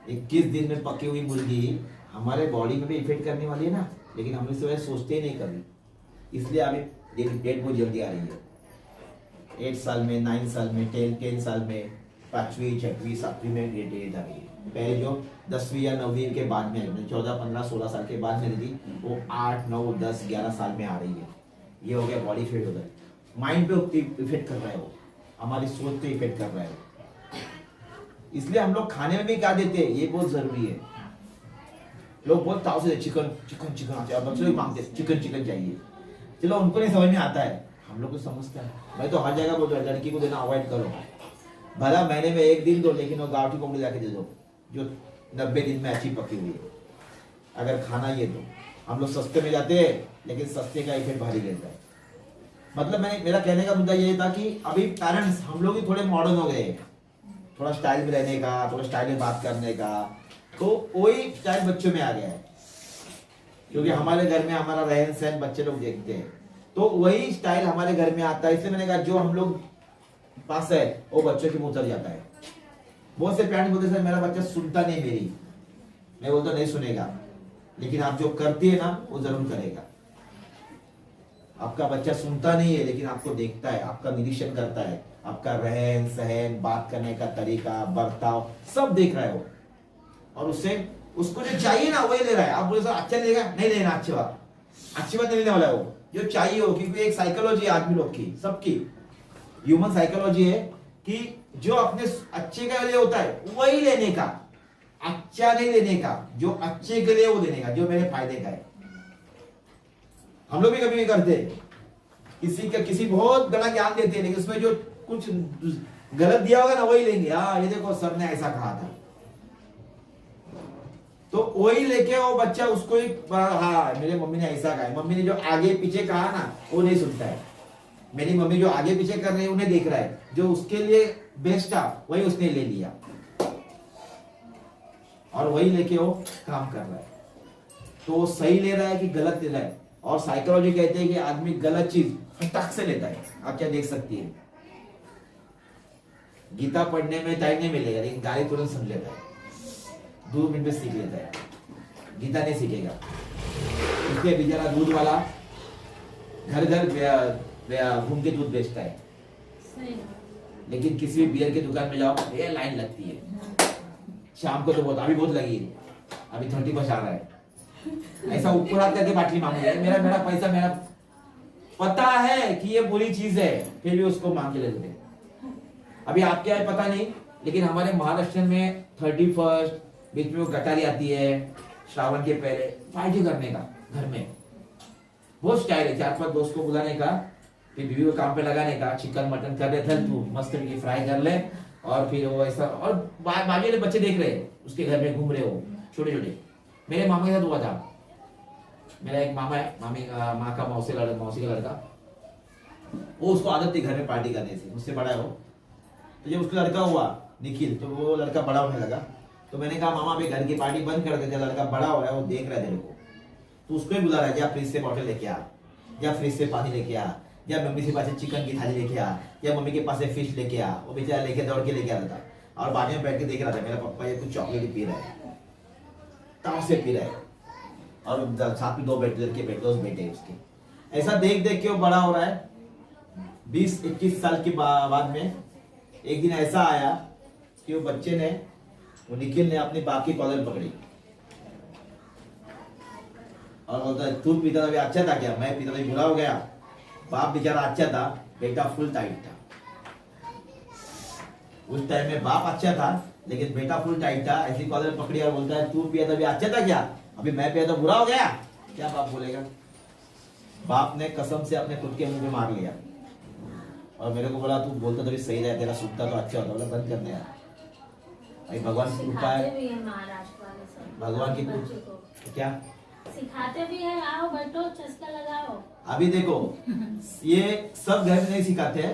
21 दिन में पकी हुई मुर्गी हमारे बॉडी में भी इफेक्ट करने वाली है ना, लेकिन हम इस वजह सोचते ही नहीं कभी। इसलिए अभी डेट बहुत जल्दी आ रही है। 8 साल में, 9 साल में, 10 साल में, 5वीं 6वीं 7वीं में ये डेट आ रही है। पहले जो 10वीं या 9वीं के बाद में 14, 15, 16 साल के बाद में थी, वो 8, 9, 10, 11 साल में आ रही है। ये हो गया बॉडी इफेक्ट होता है। माइंड पे इफेक्ट कर रहा है, वो हमारी सोच पे इफेक्ट कर रहा है। इसलिए हम लोग खाने में भी क्या देते हैं, ये बहुत जरूरी है। लोग बहुत ताव से चिकन चिकन चिकन आते हैं, बच्चे लोग मांगते चिकन चिकन चाहिए। चलो उनको नहीं समझ में आता है, हम लोग को समझता है। मैं तो हर जगह बोलता हूँ लड़की को देना अवॉइड करो, भला महीने में 1 दिन दो, लेकिन वो गाँव की कोंबड़ी लाके दे दो जो 90 दिन में अच्छी पकी हुई है। अगर खाना ये दो, हम लोग सस्ते में जाते हैं, लेकिन सस्ते का इफेक्ट भारी रहता है। मतलब मेरा कहने का मुद्दा ये था कि अभी पेरेंट्स हम लोग ही थोड़े मॉडर्न हो गए, थोड़ा स्टाइल में रहने का, थोड़ा स्टाइल में बात करने का, तो वही स्टाइल बच्चों में आ गया है। क्योंकि हमारे घर में हमारा रहन सहन बच्चे लोग देखते हैं, तो वही स्टाइल हमारे घर में आता है। इसलिए मैंने कहा जो हम लोग पास है वो बच्चों के मुंह उतर जाता है। बहुत से पेरेंट्स बोलते सर मेरा बच्चा सुनता नहीं मेरी, मैं बोलता नहीं सुनेगा, लेकिन आप जो करती है ना वो जरूर करेगा। आपका बच्चा सुनता नहीं है, लेकिन आपको देखता है, आपका निरीक्षण करता है, आपका रहन सहन, बात करने का तरीका, बर्ताव सब देख रहा है वो, और उससे उसको जो चाहिए ना वही ले रहा है। आप बोले सर अच्छा लेगा, नहीं लेना, अच्छी बात नहीं लेने वाला है वो, जो चाहिए हो। क्योंकि एक साइकोलॉजी है आदमी लोग की, सबकी ह्यूमन साइकोलॉजी है कि जो अपने अच्छे के लिए होता है वही लेने का, अच्छा नहीं लेने का, जो अच्छे के लिए वो देने का, जो मेरे फायदे का है। हम लोग भी कभी भी करते हैं, किसी बहुत बड़ा ज्ञान देते हैं, लेकिन उसमें जो कुछ गलत दिया होगा ना वही लेंगे। हाँ ये देखो सर ने ऐसा कहा था, तो वही लेके वो बच्चा उसको ही, हाँ मेरे मम्मी ने ऐसा कहा है। मम्मी ने जो आगे पीछे कहा ना वो नहीं सुनता है। मेरी मम्मी जो आगे पीछे कर रही है उन्हें देख रहा है, जो उसके लिए बेस्ट था वही उसने ले लिया। और वही लेके वो काम कर रहा है। तो वो सही ले रहा है कि गलत ले रहा है। और साइकोलॉजी कहते हैं कि आदमी गलत चीज फटक से लेता है। आप क्या देख सकती है, गीता पढ़ने में टाइम नहीं मिलेगा लेकिन गाली तुरंत समझ लेता है, 2 मिनट में सीख लेता है। गीता नहीं सीखेगा। इसलिए बेचारा दूध वाला घर घर घूम के दूध बेचता है, सही लेकिन किसी भी बियर की दुकान में जाओ ये लाइन लगती है। शाम को तो बहुत, अभी बहुत लगी है, अभी 30 बच आ रहा है। ऐसा ऊपर हाथ करके बाटली मांगेंगे, मेरा मेरा पैसा मेरा, पता है कि ये बुरी चीज है फिर भी उसको मांग के लेते हैं। अभी आपके यहाँ पता नहीं, लेकिन हमारे महाराष्ट्र में 31 बीच में वो गटारी आती है, श्रावण के पहले पार्टी करने का घर में बहुत स्टाइल है। 4-5 दोस्त को बुलाने का, फिर बीवी को काम पे लगाने का, चिकन मटन कर रहे थे तू मस्त की फ्राई कर ले, और फिर वो ऐसा, और बाकी वाले बच्चे देख रहे हैं उसके घर में घूम रहे हो छोटे छोटे। मेरे मामा के साथ हुआ था। मेरा एक मामा है, मामी का माँ का मौसी का लड़का, वो उसको आदत थी घर में पार्टी करने से, मुझसे बड़ा है वो। तो जब उसका लड़का हुआ निखिल, तो वो लड़का बड़ा होने लगा, तो मैंने कहा मामा अभी घर की पार्टी बंद कर दे, लड़का बड़ा हो रहा है वो देख रहा है तेरे को, तो उसको ही बुला रहा है, या फ्रिज से बॉटल लेके आ, या फ्रिज से पानी लेके आ, या मम्मी से पास से चिकन की थाली लेके आ, या मम्मी के पास से फिश लेके आ। वो बेचारा लेके दौड़ के लेके आ रहा था, और बाजू में बैठ के देख रहा था मेरा पप्पा ये कुछ चॉकलेट पी रहा है, ताव से पी रहा है, और साथ में 2 बेटे उसके। ऐसा देख देख के वो बड़ा हो रहा है। 20-21 साल के बाद में एक दिन ऐसा आया कि वो बच्चे ने, वो निखिल ने अपनी बाप की कॉलर पकड़ी और बोलता है तू पीता था अच्छा था क्या, मैं पीता था बुरा हो गया। बाप बेचारा अच्छा था, बेटा फुल टाइट था। उस टाइम में बाप अच्छा था लेकिन बेटा फुल टाइट था। ऐसी कॉलर पकड़ी और बोलता है तू पिया था अभी अच्छा था क्या, अभी मैं पिया तो बुरा हो गया। क्या बाप बोलेगा? बाप ने कसम से अपने खुद के मुंह में मार लिया और मेरे को बोला तू बोलता तो भी सही रहा, तेरा सुनता तो अच्छा होता। बोला बंद करने यार, भाई भगवान की कृपा है, सिखाते भी हैं महाराष्ट्र वाले सब भगवान की बच्चों को, क्या सिखाते भी है, आओ बैठो चस्का लगाओ। अभी देखो ये सब घर में नहीं सिखाते हैं,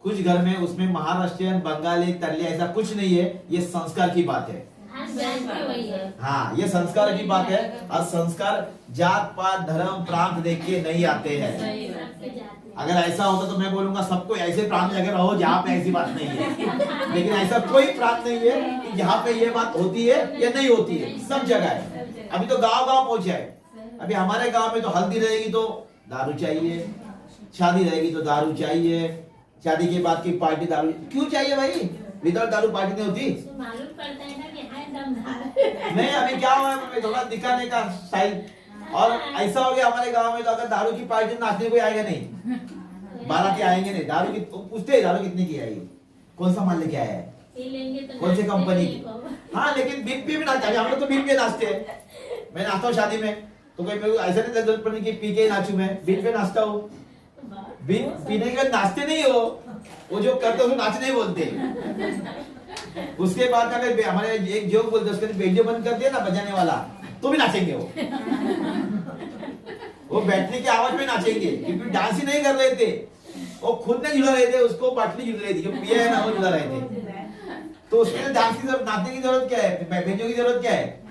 कुछ घर में उसमें महाराष्ट्रियन बंगाली तल्ले ऐसा कुछ नहीं है, ये संस्कार की बात है। हाँ जान की वही है। हाँ ये संस्कार की बात है, और संस्कार जात पात धर्म प्रांत देख के नहीं आते हैं। सबके जाते हैं। अगर ऐसा होता तो मैं बोलूंगा सबको ऐसे प्रांत में अगर रहो जहाँ पे ऐसी बात नहीं है, लेकिन ऐसा कोई प्रांत नहीं है कि जहाँ पे ये बात होती है या नहीं होती है, सब जगह है। अभी तो गांव गांव पहुंचे है। अभी हमारे गांव में तो हल्दी रहेगी तो दारू चाहिए, शादी रहेगी तो दारू चाहिए, शादी के बाद की पार्टी दारू क्यों चाहिए भाई? विदाउट दारू पार्टी नहीं होती। तो मालूम पड़ता है ना कि हाँ दमदार। नहीं अभी क्या हुआ है थोड़ा दिखाने का स्टाइल, और ऐसा हो गया हमारे गांव में तो अगर दारू की पार्टी नाचने कोई आएगा नहीं, बाराती आएंगे नहीं। दारू की पूछते हैं दारू कितने की आई, कौन सा माल लेके आया है, पी लेंगे तो कौन सी नाचते कंपनी नहीं की। को। हाँ लेकिन बीप भी नाचते हैं, हम लोग तो बीप पे नाचते हैं। मैं नाचता हूँ शादी में तो कोई मेरे को ऐसा नहीं जरूरत पड़ने की पी के ही नाचू, मैं बीप पे नाचता हूँ। बीप पीने के बाद नाचते नहीं हो, वो जो करते हो नाच नहीं बोलते। उसके बाद अगर हमारे एक जोक बोलते उसके बेडियो बंद कर दिया ना बजाने वाला तो भी नाचेंगे वो बैठने की आवाज में नाचेंगे क्योंकि डांस ही नहीं कर रहे थे, वो खुद नहीं झुला रहे थे, उसको बाटली झुल रही थी, जो पिया है ना वो झुला रहे थे। तो उसके लिए डांस की जरूरत, नाचने की जरूरत क्या है, बेडियो की जरूरत क्या है?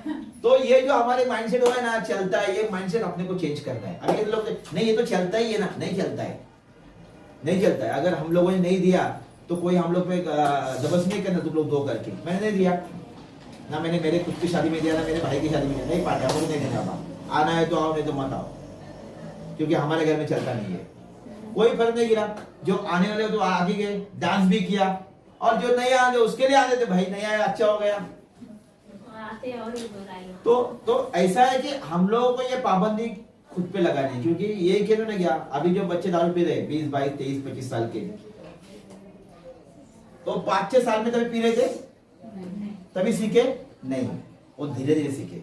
तो ये जो हमारे माइंडसेट हुआ है ना चलता है, ये माइंडसेट अपने को चेंज करना है। अभी लोग नहीं ये तो चलता ही है ना, नहीं चलता है, नहीं चलता है। अगर हम लोगों ने नहीं दिया तो कोई हम लोग पे जबरदस्ती नहीं करना तुम लोग दो करके। मैंने नहीं दिया ना, मैंने मेरे खुद की शादी में दिया ना मेरे भाई की शादी में दिया, नहीं पार्टी हम लोग नहीं देना। आना है तो आओ, नहीं तो मत आओ, क्योंकि हमारे घर में चलता नहीं है। कोई फर्क नहीं गिरा, जो आने वाले तो आगे गए, डांस भी किया, और जो नहीं आए उसके लिए आते थे, भाई नहीं आया अच्छा हो गया। आते और भी बुराई। तो ऐसा है कि हम लोगों को ये पाबंदी खुद पे लगानी, क्योंकि ये खेलो ना क्या, अभी जो बच्चे दारू पी रहे 20, 22, 23, 25 साल के, तो 5-6 साल में तभी पी रहे थे, तभी सीखे नहीं, वो धीरे धीरे सीखे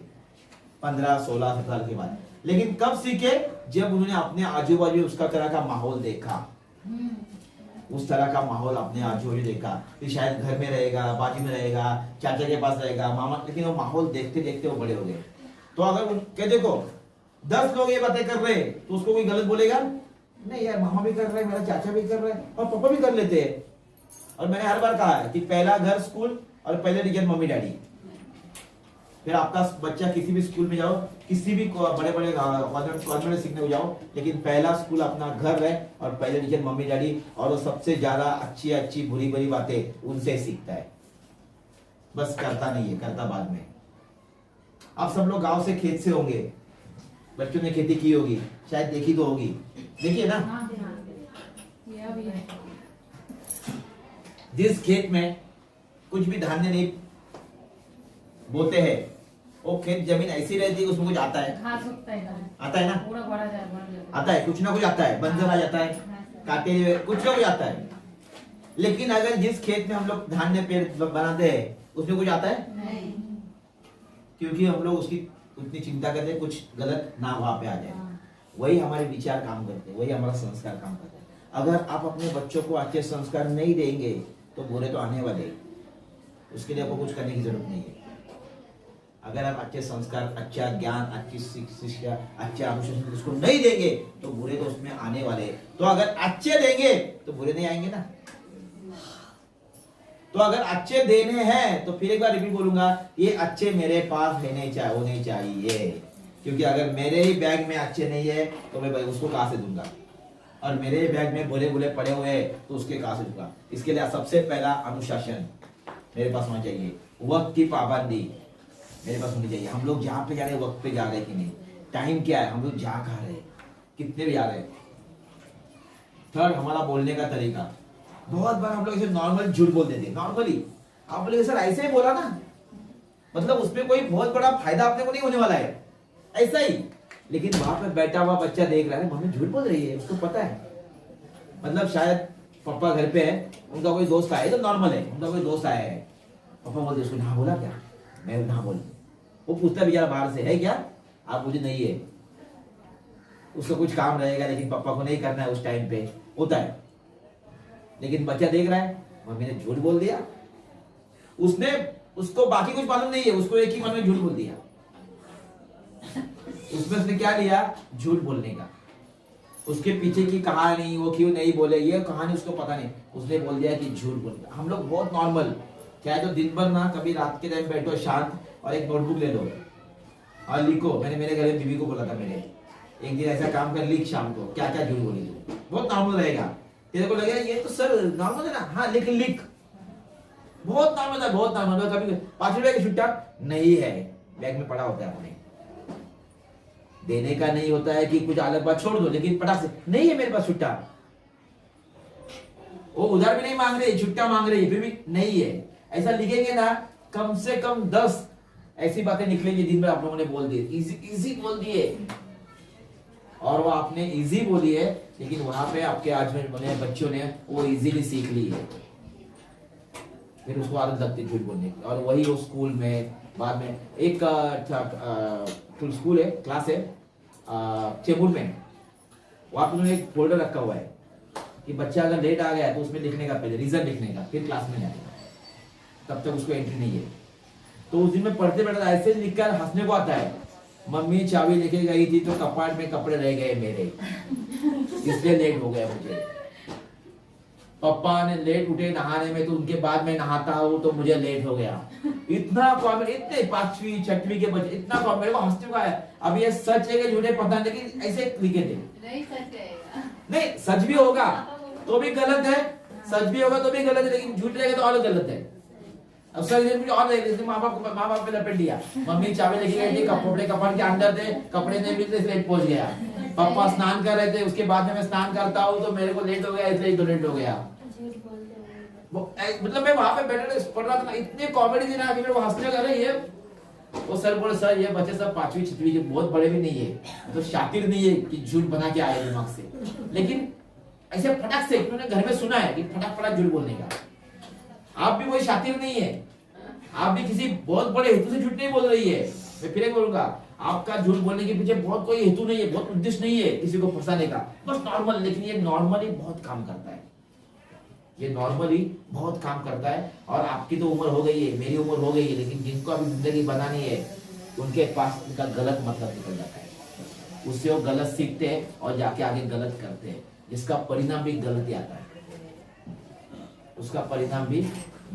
15, 16, 17 साल के बाद। लेकिन कब सीखे? जब उन्होंने अपने आजू बाजू उसका तरह का माहौल देखा, उस तरह का माहौल अपने आजू बाजू देखा कि शायद घर में रहेगा, बाजू में रहेगा, चाचा के पास रहेगा, मामा, लेकिन वो माहौल देखते देखते वो बड़े हो गए। तो अगर उनके देखो 10 लोग ये बातें कर रहे तो उसको कोई गलत बोलेगा नहीं, यार मामा भी कर रहे हैं, मेरा चाचा भी कर रहा है, और पापा भी कर लेते हैं। और मैंने हर बार कहा है कि पहला घर स्कूल और पहले टीचर मम्मी डैडी। फिर आपका बच्चा किसी भी स्कूल में जाओ, किसी भी बड़े बड़े कॉन्वेंट में सीखने को जाओ, लेकिन पहला स्कूल अपना घर है और पहले टीचर मम्मी डैडी, और वो सबसे ज्यादा अच्छी अच्छी बुरी बुरी बातें उनसे सीखता है। बस करता नहीं है, करता बाद में। आप सब लोग गांव से खेत से होंगे, बच्चों ने खेती की होगी, शायद देखी तो होगी, देखिए ना। हाँ हाँ, ये अभी है। जिस खेत में कुछ भी धान्य नहीं बोते हैं, वो खेत जमीन ऐसी रहती है उसमें कुछ आता है, घास उगता है इधर। आता है ना, पूरा भरा जाता आता है, कुछ ना कुछ आता है, बंजर आ जाता है, काटे हुए कुछ ना कुछ आता है। लेकिन अगर जिस खेत में हम लोग धान्य पेड़ बनाते हैं उसमें कुछ आता है, नहीं। क्योंकि हम लोग उसकी उतनी चिंता करते हैं कुछ गलत ना वहां पे आ जाए। वही हमारे विचार काम करते हैं, वही हमारा संस्कार काम करते हैं। अगर आप अपने बच्चों को अच्छे संस्कार नहीं देंगे तो बुरे तो आने वाले हैं। उसके लिए आपको कुछ करने की जरूरत नहीं है। अगर आप अच्छे संस्कार, अच्छा ज्ञान, अच्छी शिक्षा, अच्छा अनुशासन उसको नहीं देंगे तो बुरे तो उसमें आने वाले हैं। तो अगर अच्छे देंगे तो बुरे नहीं आएंगे ना। तो अगर अच्छे देने हैं तो फिर एक बार रिपीट बोलूंगा, ये अच्छे मेरे पास होने चाहिए। क्योंकि अगर मेरे ही बैग में अच्छे नहीं है तो मैं उसको कहां से दूंगा, और मेरे ही बैग में बुरे बुरे पड़े हुए हैं तो उसके कहां से दूंगा। इसके लिए सबसे पहला अनुशासन मेरे पास होना चाहिए, वक्त की पाबंदी मेरे पास होनी चाहिए। हम लोग जहाँ पे जा रहे हैं वक्त पे जा रहे हैं कि नहीं, टाइम क्या है, हम लोग जा कहाँ रहे हैं, कितने भी जा रहे हैं। थर्ड, हमारा बोलने का तरीका। बहुत बार हम लोग ऐसे नॉर्मल झूठ बोल देते हैं, नॉर्मली आप बोले सर ऐसे ही बोला ना, मतलब उसमें कोई बहुत बड़ा फायदा अपने को नहीं होने वाला है, ऐसा ही। लेकिन वहां पे बैठा हुआ बच्चा देख रहा है मम्मी झूठ बोल रही है, उसको पता है, मतलब शायद पापा घर पे है, उनका कोई दोस्त आया, तो नॉर्मल है, उनका कोई दोस्त आया है, पापा बोलते उसको ना बोला क्या, मैं ना बोल, वो पूछता बेचारा बाहर से है क्या, आप मुझे नहीं है, उसका कुछ काम रहेगा लेकिन पापा को नहीं करना है उस टाइम पे, होता है। लेकिन बच्चा देख रहा है मम्मी ने झूठ बोल दिया, उसको बाकी कुछ मालूम नहीं है, उसको एक ही मन में झूठ बोल दिया। उसमें उसने क्या लिया, झूठ बोलने का। उसके पीछे की कहानी, वो क्यों नहीं बोले, ये कहानी उसको पता नहीं, उसने बोल दिया कि झूठ बोल। हम लोग बहुत नॉर्मल, क्या है तो दिन भर ना कभी रात के टाइम बैठो शांत और एक नोटबुक ले लो और लिखो। मैंने मेरे घर में बीवी को बोला था, मेरे एक दिन ऐसा काम कर, लिख शाम को क्या क्या झूठ बोली तू, बहुत नॉर्मल रहेगा। तेरे को लगेगा ये तो सर नॉर्मल है ना, हाँ लिख बहुत नॉर्मल है, बहुत नॉर्मल। कभी 5 रुपए की छुट्टा नहीं है, बैग में पड़ा होता है, अपने देने का नहीं होता है कि कुछ अलग बात छोड़ दो, लेकिन पटाख से नहीं है मेरे पास छुट्टा, वो उधार भी नहीं मांग रही, छुट्टा मांग रही, फिर भी नहीं है। ऐसा लिखेंगे ना, कम से कम 10 ऐसी बातें निकलेंगी दिन में आप लोगों ने बोल दी, इजी बोल दिए, और वो आपने इजी बोली है, लेकिन वहां पे आपके आज में बने बच्चों ने वो इजीली सीख ली है, फिर उसको आदत लगती है झूठ बोलने की। और वही वो स्कूल में बाद में एक स्कूल है, क्लास है चेंबूर में, वहां पर उन्होंने एक फोल्डर रखा हुआ है कि बच्चा अगर लेट आ गया तो उसमें लिखने का, पहले रीजन लिखने का, फिर क्लास में जाएगा, तब तक उसको एंट्री नहीं है। तो उस दिन में पढ़ते पढ़ते ऐसे लिखकर हंसने को आता है, मम्मी चाबी लेके गई थी तो कपाट में कपड़े रह गए मेरे, इसलिए लेट हो गया मुझे। पापा ने लेट उठे नहाने में तो उनके बाद में नहाता हूँ तो मुझे लेट हो गया। इतना कॉमेडी, इतने 5वीं 6वीं के बच्चे, इतना कॉमेडी को हंसने का है। अब ये सच है कि झूठे पता नहीं, लेकिन ऐसे लिखे थे। नहीं सच रहेगा, नहीं सच भी होगा तो भी गलत है, सच भी होगा तो भी गलत है, लेकिन झूठ रहेगा तो और गलत है। अब सर कुछ और रहेगा, माँ बाप पे लपेट दिया, मम्मी चाबी लेके गई थी, कपड़े कपड़ के अंदर थे, कपड़े नहीं मिलते इसलिए लेट पहुंच गया। पापा स्नान कर रहे थे, उसके बाद में मैं स्नान करता हूँ तो मेरे को लेट हो गया, इसलिए तो लेट हो गया। मतलब मैं वहां पे बैठे पढ़ रहा था, इतने कॉमेडी थी ना, अभी मेरे को हंसने लगा रही है। वो सर बोले सर ये बच्चे सब 5वीं 6वीं के बहुत बड़े भी नहीं है, तो शातिर नहीं है कि झूठ बना के आए दिमाग से, लेकिन ऐसे फटाक से उन्होंने घर में सुना है कि फटाक झूठ बोलने का। आप भी वही शातिर नहीं है, आप भी किसी बहुत बड़े हेतु से झूठ नहीं बोल रही है। मैं फिर बोलूंगा, आपका झूठ बोलने के पीछे बहुत कोई हेतु नहीं है, बहुत उद्देश्य नहीं है किसी को फंसाने का, बस नॉर्मल। लेकिन ये नॉर्मली बहुत काम करता है, ये नॉर्मली बहुत काम करता है। और आपकी तो उम्र हो गई है, मेरी उम्र हो गई है, लेकिन जिनको अभी जिंदगी बनानी है उनके पास उनका गलत मतलब निकल जाता है, उससे वो गलत सीखते हैं और जाके आगे गलत करते हैं, जिसका परिणाम भी गलत ही आता है, उसका परिणाम भी